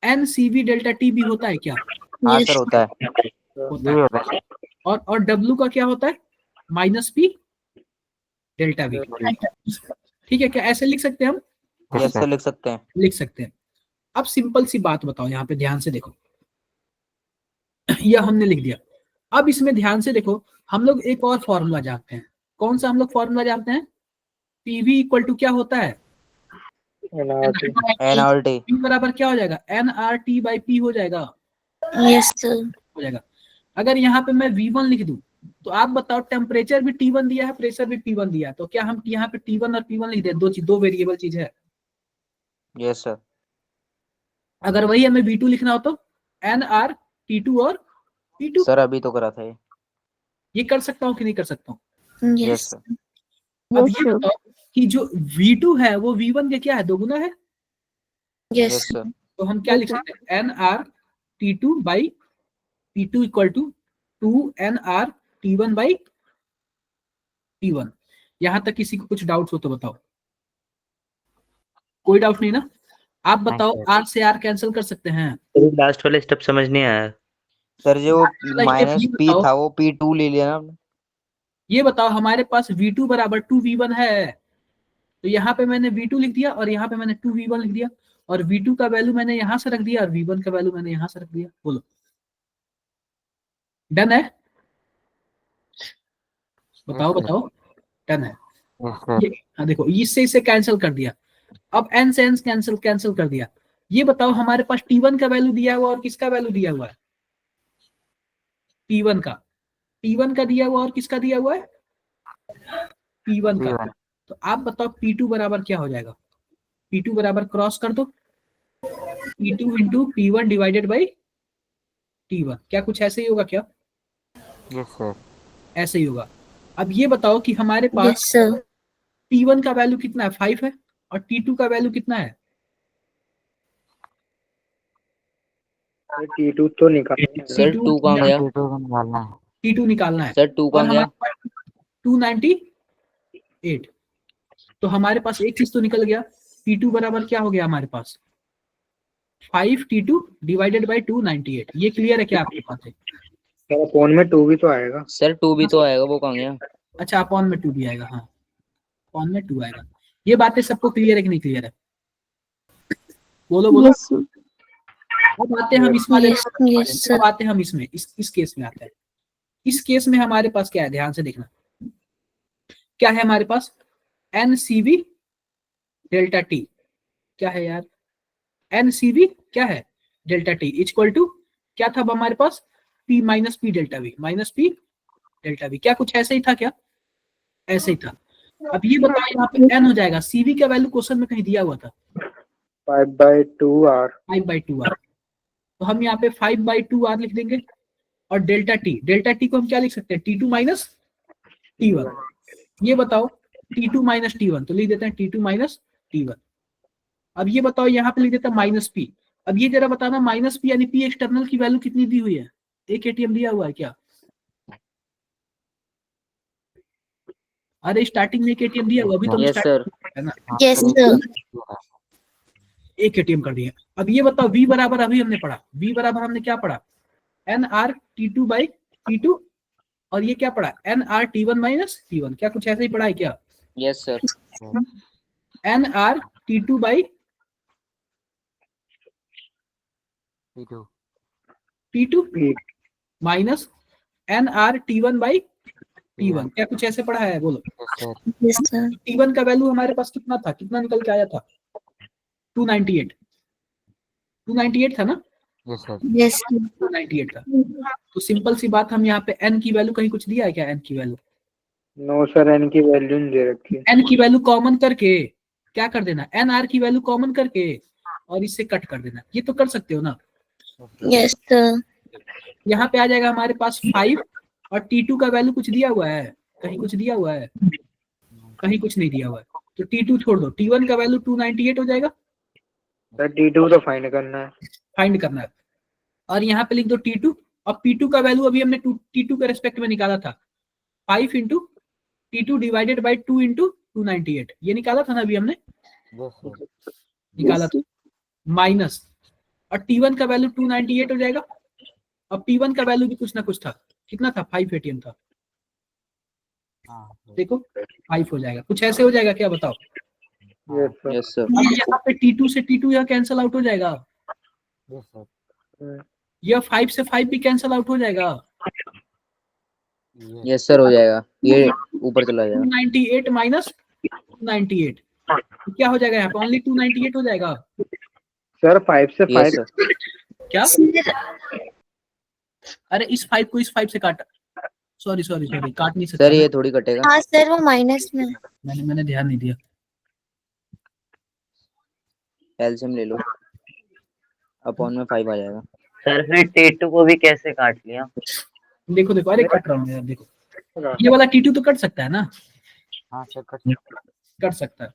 N C V delta T भी होता है क्या? हाँ यस सर होता है। होता है। और डब्ल्यू का क्या होता है, माइनस पी डेल्टा वी। ठीक है, क्या ऐसे लिख सकते हैं हम? यस सर, लिख सकते हैं। लिख सकते हैं। अब सिंपल सी बात बताओ, यहाँ पे ध्यान से देखो। यह हमने लिख दिया। अब इसमें ध्यान से देखो, हम लोग एक और फॉर्मूला जानते हैं। कौन सा हम लोग फॉर्मूला जानते हैं? पीवी इक्वल टू क्या होता है? NRT। एनआरटी। पी बराबर क्या हो जाएगा? NRT बाई पी हो जाएगा, यस सर। हो जाएगा। अगर यहाँ पे मैं V1 लिख दूं, तो आप बताओ, टेम्परेचर भी T1 दिया है, प्रेशर भी P1 दिया है, तो क्या हम यहाँ पे T1 और P1 लिख दें? दो वेरिएबल चीज है। Yes sir. अगर वही हमें V2 लिखना हो तो NRT2 और P2। सर अभी तो करा था ये। ये कर सकता हूँ कि नहीं कर सकता हूँ? Yes yes. सर। अब Yes, ये sir. बताओ कि जो V2 है वो V1 के क्या है? दोगुना है। Yes yes. सर। तो हम क्या लिख सकते हैं? NRT2 by P2 equal to 2NRT1 by P1। यहाँ तक किसी को कुछ डाउट्स हो तो बताओ। कोई डाउट नहीं ना? आप बताओ, नहीं, R से R कैंसिल कर सकते हैं? लास्ट वाला स्टेप समझ नहीं आया। सर जो वाला step माइनस ये पी बताओ, था वो P2 ले लिया ना आपने। ये बताओ हमारे पास V2 बराबर 2V1 है, तो यहाँ पे मैंने V2 लिख दिया और यहाँ पे मैंने 2V1 लिख दिया, और V2 का वैल्यू मैंने यहाँ से रख दिया और V1 का वैल्यू मैंने यहाँ से रख दिया। बोलो, डन है? बताओ बताओ, डन है? ये हाँ देखो, इससे इसे कैंसिल कर दिया। अब n से n कैंसिल कर दिया। ये बताओ हमारे पास T1 का वैल्यू दिया हुआ और किसका वैल्यू दिया हुआ है? T1 का। T1 का दिया हुआ और किसका दिया हुआ है? P1 का। तो आप बताओ P2 बराबर क्या हो जाएगा? P2 बराबर क्रॉस कर दो, P2 into P1 divided by T1। क्या कुछ ऐसे ही होगा क्या? Yes sir. ऐसे ही होगा। अब ये बताओ कि हमारे पास यस सर। T1 का वैल्यू कितना है? 5 है, और T2 का वैल्यू कितना है? T2 तो निकालना है। सर 2 कहाँ गया? T2 निकालना है। सर 2 और कहाँ गया? हमारे पास 298। तो हमारे पास एक चीज तो निकल गया। T2 बराबर क्या हो गया हमारे पास? 5T2 divided by 298। ये क्लियर है क्या आपके पास? सर फोन में 2 भी तो आएगा। सर 2 भी तो आएगा, वो कहाँ गया? अच्छा, अपॉन में 2 भी आएगा। हाँ, अपॉन में 2 आएगा। ये बातें सबको क्लियर है कि नहीं क्लियर है? बोलो बोलो। Yes, sir. अब आते हैं हम इस वाले, यस यस अब सर। आते हैं हम इसमें, इस केस में आते हैं। इस केस में हमारे पास क्या है? ध्यान से देखना, क्या है हमारे पास? NCV delta T. क्या है यार? NCV क्या है? डेल्टा टी इक्वल टू क्या था अब हमारे पास? P minus P delta we, minus P delta we. क्या कुछ ऐसे ही था क्या? ऐसे ही था। अब ये बताओ, यहाँ पे n हो जाएगा, CV का वैल्यू क्वेश्चन में कहीं दिया हुआ था 5/2R। 5/2R। तो हम यहाँ पे 5/2R लिख देंगे। और डेल्टा टी को हम क्या लिख सकते हैं? T2 minus T1। ये बताओ, T2 माइनस T1, तो लिख देते हैं T2 माइनस T1। अब ये बताओ, यहाँ पे लिख देता है माइनस पी। अब ये जरा बताना, माइनस पी यानी पी एक्सटर्नल की वैल्यू कितनी दी हुई है? एक एटीएम दिया हुआ है क्या? अरे स्टार्टिंग में एक एटीएम दिया हुआ, अभी तो यस सर। है ना? Yes sir. एक एटीएम कर दिया। अब ये बताओ, V बराबर अभी हमने पढ़ा, V बराबर हमने क्या पढ़ा? NRT2 by T2। और ये क्या पढ़ा? NRT1 minus T1। क्या कुछ ऐसे ही पढ़ा है क्या? Yes sir. NRT2 by T2 minus NRT1 by T1। क्या कुछ ऐसे पढ़ा है? बोलो। Yes sir. T1 का वैल्यू हमारे पास कितना था? कितना निकल के आया था? 298। 298 था ना? यस 298 था। तो सिंपल सी बात, हम यहाँ पे n की वैल्यू कहीं कुछ दिया है क्या? n की वैल्यू? नो सर, n की वैल्यू नहीं दे रखी। n की वैल्यू कॉमन करके क्या कर देना? NR की वैल्यू कॉमन करके और इससे कट कर देना। ये तो कर सकते हो ना? Yes sir. यहाँ पे आ जाएगा हमारे पास 5, और T2 का वैल्यू कुछ दिया हुआ है? कहीं कुछ दिया हुआ है? कहीं कुछ नहीं दिया हुआ है। तो T2 छोड़ दो, T1 का वैल्यू 298 हो जाएगा। सर T2 तो फाइंड करना है। फाइंड करना है। और यहाँ पे लिख दो T2। और P2 का वैल्यू अभी हमने T2 के रेस्पेक्ट में निकाला था, 5 into T2 divided by 2 into 298। ये निकाला था ना अभी हमने? निकाला था। माइनस, और T1 का वैल्यू 298 हो जाएगा। अब P1 का वैल्यू भी कुछ ना कुछ था। कितना था? 5 एटीएम था। देखो 5 हो जाएगा। कुछ ऐसे हो जाएगा क्या? बताओ। Yes sir. Yes sir. अब यहाँ पे T2 से T2 यहाँ कैंसिल आउट हो जाएगा, यह 5 से 5 भी कैंसिल आउट हो जाएगा, यस सर हो जाएगा, ये ऊपर चला जाएगा। 298 माइनस 298 क्या हो जाएगा यहाँ पे, ओनली 298 हो जाएगा। सर 5 से यस 5 सर। क्या, सर अरे इस 5 को इस 5 से काटा, सॉरी सॉरी सॉरी, काट नहीं सकता सर ना। ये थोड़ी कटेगा। हाँ सर वो माइनस में है। मैंने ध्यान नहीं दिया। एलसीएम ले लो, अपॉन में 5 आ जाएगा। सर फिर T2 को भी कैसे काट लिया? देखो देखो, अरे कट रहा हूँ यार, देखो ये वाला T2 तो कट सकता है ना, हाँ सर कट सकता है।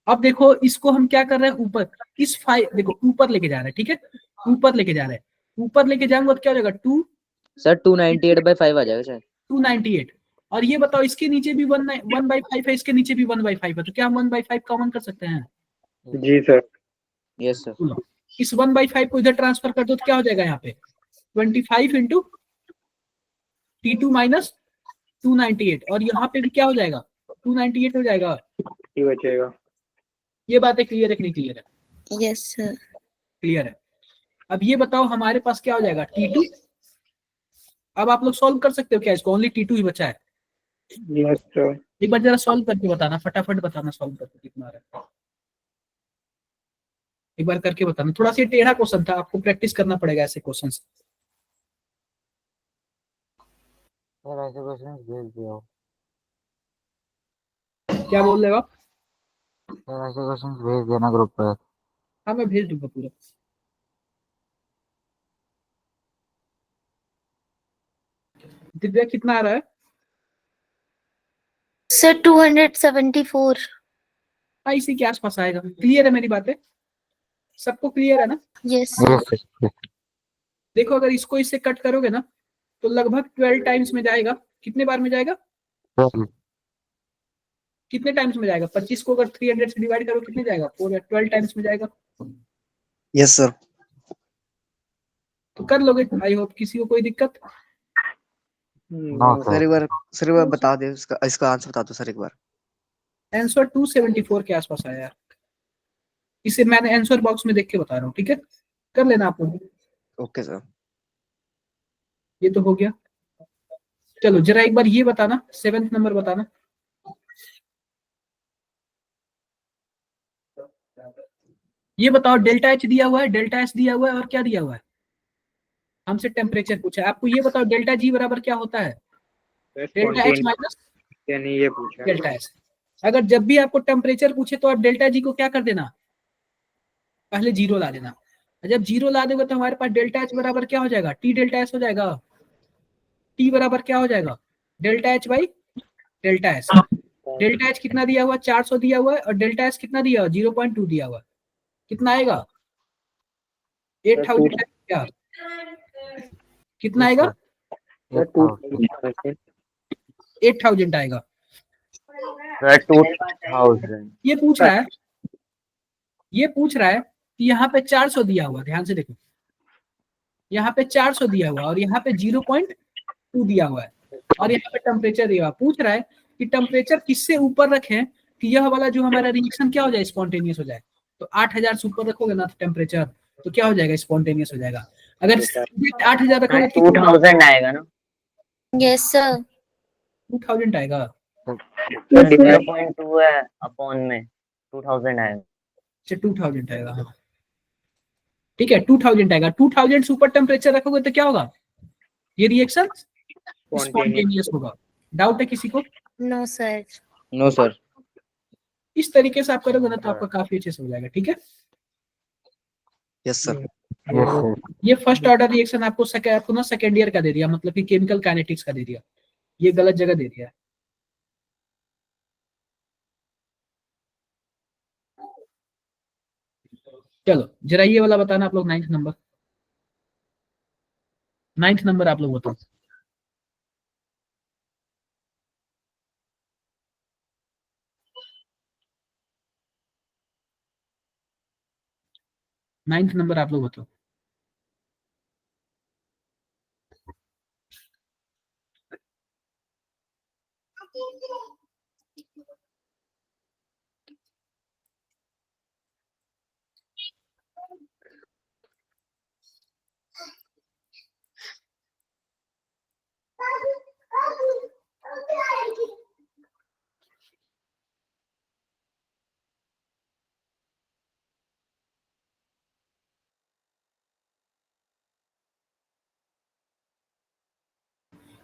अब देखो इसको हम क्या कर रहे हैं, ऊपर इस 5 देखो ऊपर लेके जा रहे हैं, ठीक है, ऊपर लेके जा रहे हैं, ऊपर लेके जाएंगे तो क्या हो जाएगा, 2 सर 298/5 आ जाएगा शायद। 298। और ये बताओ इसके नीचे भी 1/5 है, इसके नीचे भी 1/5 है, तो क्या हम 1/5 कॉमन कर सकते हैं। जी सर। Yes sir. इस 1/5 को इधर ट्रांसफर कर दो तो क्या हो जाएगा यहाँ पे 25 इंटू T2 माइनस 298, और यहाँ पे भी क्या हो जाएगा 298 हो जाएगा। ये बचेगा। ये बातें क्लियर है कि नहीं क्लियर है? Yes sir. क्लियर है। अब ये बताओ हमारे पास क्या हो जाएगा T2। अब आप लोग सॉल्व कर सकते हो क्या इसको, ओनली T2 ही बचा है। Yes sir. एक बार जरा सॉल्व करके बताना, फटाफट बताना सॉल्व करके कितना आ रहा है, एक बार करके बताना। थोड़ा सा टेढ़ा क्वेश्चन था, आपको प्रैक्टिस करना पड़ेगा ऐसे क्वेश्चन। सर ऐसे क्वेश्चन भेज दिया। क्या बोल रहे हो आप? सर ऐसे क्वेश्चन भेज देना ग्रुप पर। हाँ मैं भेज दूंगा पूरा। दिव्या कितना आ रहा है? सर 274। हाँ इसी के आसपास आएगा। क्लियर है मेरी बातें, सबको क्लियर है ना? यस देखो अगर इसको इससे कट करोगे ना तो लगभग 12 टाइम्स में जाएगा। कितने बार में जाएगा, कितने टाइम्स में जाएगा? 25 को अगर 300 से डिवाइड करो कितने जाएगा, 12 टाइम्स में जाएगा। Yes sir. तो कर लोगे आई होप, किसी को कोई दिक्कत? सर एक बार बता दे, इसका आंसर बता दो सर एक बार। आंसर 274 के आसपास आया है। इसे मैंने आंसर बॉक्स में देख के बता रहा हूँ, ठीक है, कर लेना आप लोग। Okay sir. ये तो हो गया। चलो जरा एक बार ये बताना, 7th नंबर बताना। ये बताओ डेल्टा एच दिया हुआ है, डेल्टा एस दिया हुआ है, और क्या दिया हुआ है, हमसे टेम्परेचर पूछा है। आपको ये बताओ डेल्टा जी बराबर क्या होता है, डेल्टा एच माइनस यानी ये पूछा। Delta S. अगर जब भी आपको टेम्परेचर पूछे तो आप डेल्टा जी को क्या कर देना, पहले जीरो ला देना। जब जीरो ला देगा तो हमारे पास डेल्टा एच बराबर क्या हो जाएगा, टी डेल्टा एस हो जाएगा। टी बराबर क्या हो जाएगा, delta H by delta S. Delta H कितना दिया हुआ, 400 दिया हुआ है, और डेल्टा एस कितना दिया हुआ, 0.2 दिया हुआ है। कितना आएगा, 8000 क्या, कितना आएगा, 8000 आएगा। 2000। ये पूछ रहा है, ये पूछ रहा है कि यहाँ पे 400 दिया हुआ, ध्यान से देखो, यहाँ पे 400 दिया हुआ और यहाँ पे 0.2 दिया हुआ है, और यहाँ पे टेम्परेचर दिया हुआ। पूछ रहा है कि टेम्परेचर किससे ऊपर रखें कि यह वाला जो हमारा रिएक्शन क्या हो जाए, स्पॉन्टेनियस हो जाए। तो 8000 से ऊपर रखोगे ना टेम्परेचर तो क्या हो जाएगा, स्पॉन्टेनियस हो जाएगा। अगर 8000 रखोगे तो 2000 आएगा ना? Yes sir. 2000 आएगा। 0.2 है अपॉन में 2000 आएगा। अच्छा 2000 आएगा, हाँ ठीक है 2000 आएगा। 2000 से ऊपर टेम्परेचर रखोगे तो क्या होगा, ये रिएक्शन स्पॉन्टेनियस होगा। डाउट है किसी को? No sir. No sir. इस तरीके से आप करोगे ना तो आपका काफी अच्छे से हो जाएगा, ठीक है। Yes sir. ये फर्स्ट ऑर्डर रिएक्शन आपको ना सेकेंड ईयर का दे दिया, मतलब कि केमिकल काइनेटिक्स का दे दिया, ये गलत जगह दे दिया। चलो जरा ये वाला बताना आप लोग, 9th नंबर, 9th नंबर आप लोग बताओ। नाइन्थ नंबर आप लोग बताओ।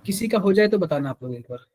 किसी का हो जाए तो बताना आप लोग एक बार।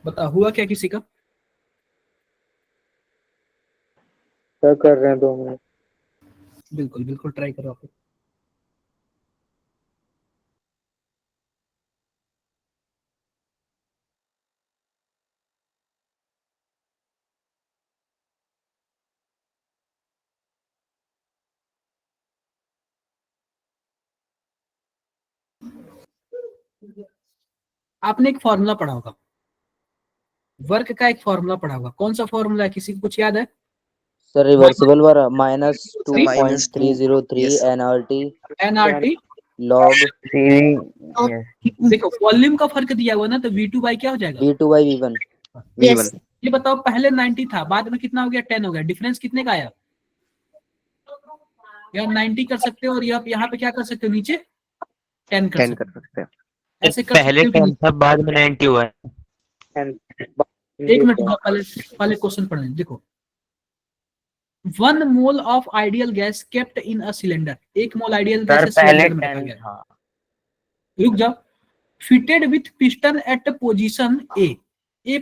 बता हुआ क्या किसी का? सर कर रहे हैं 2 मिनट। बिल्कुल बिल्कुल ट्राई करो आप। आपने एक फॉर्मूला पढ़ा होगा, वर्क का एक फॉर्मूला पढ़ा होगा, कौन सा फॉर्मूला है, किसी को कुछ याद है? सर रिवर्सिबल वाला minus minus 2.303 yes. NRT NRT log देखो वॉल्यूम का फर्क दिया हुआ ना, तो V2 बाई क्या हो जाएगा? V2/V1 V1 ये बताओ पहले 90 था, बाद में कितना हो गया? 10 हो गया। डिफरेंस कितने का आया? यार 90 कर सकते हो और यहाँ पे क्या कर सकते हो, नीचे 10 कर 10 सकते कर सकते हैं। हो। ऐसे कर पहले सकते हो 10 था बाद में 90 हुआ है। एक मिनट पहले क्वेश्चन पढ़ने देखो। 1 mole of ideal gas kept in a cylinder, 1 mole ideal sir gas पहले सिलेंडर में रखा 10 गया। था। रुक जाओ। Fitted with piston at position A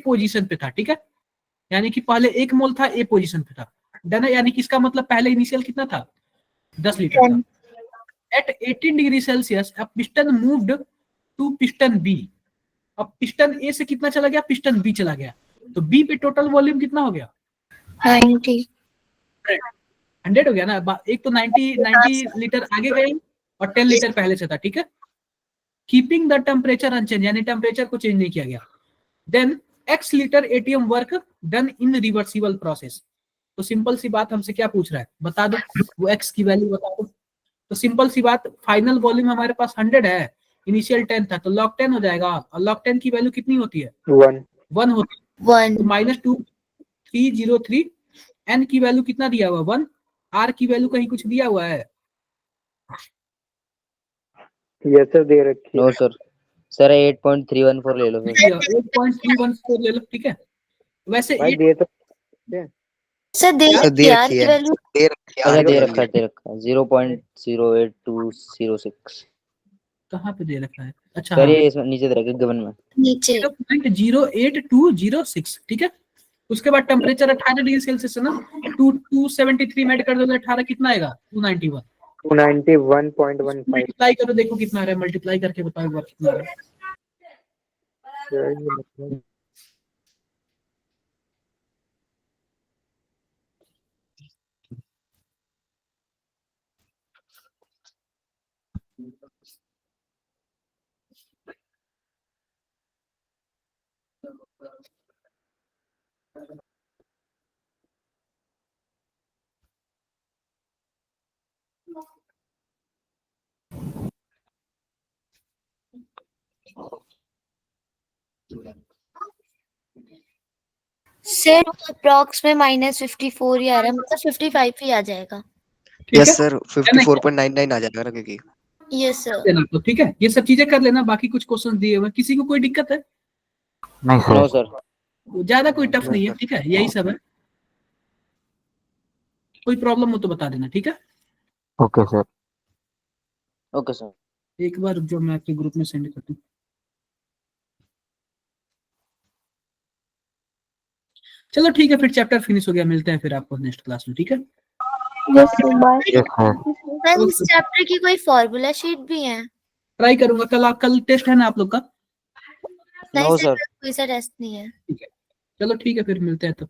position पे था, ठीक है, यानी कि पहले 1 मोल था, ए पोजीशन पे था, डन है। यानी कि इसका मतलब पहले इनिशियल कितना था? 10 लीटर था। At 18 degree Celsius a piston moved to piston B. अब पिस्टन ए से कितना चला गया? पिस्टन बी चला गया, तो बी पे टोटल वॉल्यूम कितना हो गया? 90। 100 हो गया ना। एक तो 90 लीटर आगे गए और 10 लीटर पहले से था, ठीक है। कीपिंग द टेम्परेचर अनचेंज, यानी टेम्परेचर को चेंज नहीं किया गया। Then x litre ATM work done in reversible process. तो सिंपल सी बात हमसे क्या पूछ रहा है, बता दो वो x की वैल्यू बता दो। तो सिंपल सी बात, फाइनल वॉल्यूम हमारे पास 100 है, इनिशियल 10 था, तो log 10 हो जाएगा। और log 10 की वैल्यू कितनी होती है? 1 होती है। 1 तो -2303, n की वैल्यू कितना दिया हुआ? 1। r की वैल्यू कहीं कुछ दिया हुआ है? ये सर दे रखी नो है। सर 8.314 ले लो फिर। 8.314 ले लो, ठीक है। वैसे भाई 8 दे तो सर दे सर दे यार रखी की है, वैल्यू दे रखी है, अच्छा आर की दे वैल्यू। रखा है 0.08206। कहाँ पे दे रखा है? अच्छा सर हाँ, ये इसमें नीचे दे रखा है गिवन में। नीचे 0.08206, ठीक है। उसके बाद टेम्परेचर 18 डिग्री सेल्सियस है ना, 273 में ऐड कर दो, 18 कितना आएगा? 291। 291.15। मल्टीप्लाई करो, देखो कितना आ रहा है, मल्टीप्लाई करके बताओ एक बार कितना आ रहा है। सर अप्रॉक्स में -54 ही आ रहा है, मतलब 55 ही आ जाएगा। ठीक यस है, सर 54.99 आ जाएगा ना, क्योंकि यस सर। लेना तो ठीक है, ये सब चीजें कर लेना। बाकी कुछ क्वेश्चन दिए हुए, किसी को कोई दिक्कत है? नहीं नो सर। सर। ज्यादा कोई टफ नहीं है, ठीक है, यही सब है। कोई प्रॉब्लम हो तो बता देना, ठीक है। Okay sir. Okay sir. एक बार जो मैं आपके ग्रुप में सेंड कर दूं। चलो ठीक है, फिर चैप्टर फिनिश हो गया, मिलते हैं फिर आपको नेक्स्ट क्लास में, ठीक है। Yes sir bye. Yes sir. Sir इस चैप्टर की कोई फॉर्मूला शीट भी है? ट्राई करूंगा, कल टेस्ट है ना आप लोग का? नहीं नो सर सर। कोई सा टेस्ट नहीं है। ठीक है, चलो ठीक है, फिर मिलते हैं तो।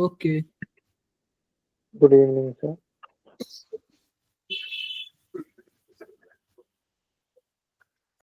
Okay good evening sir.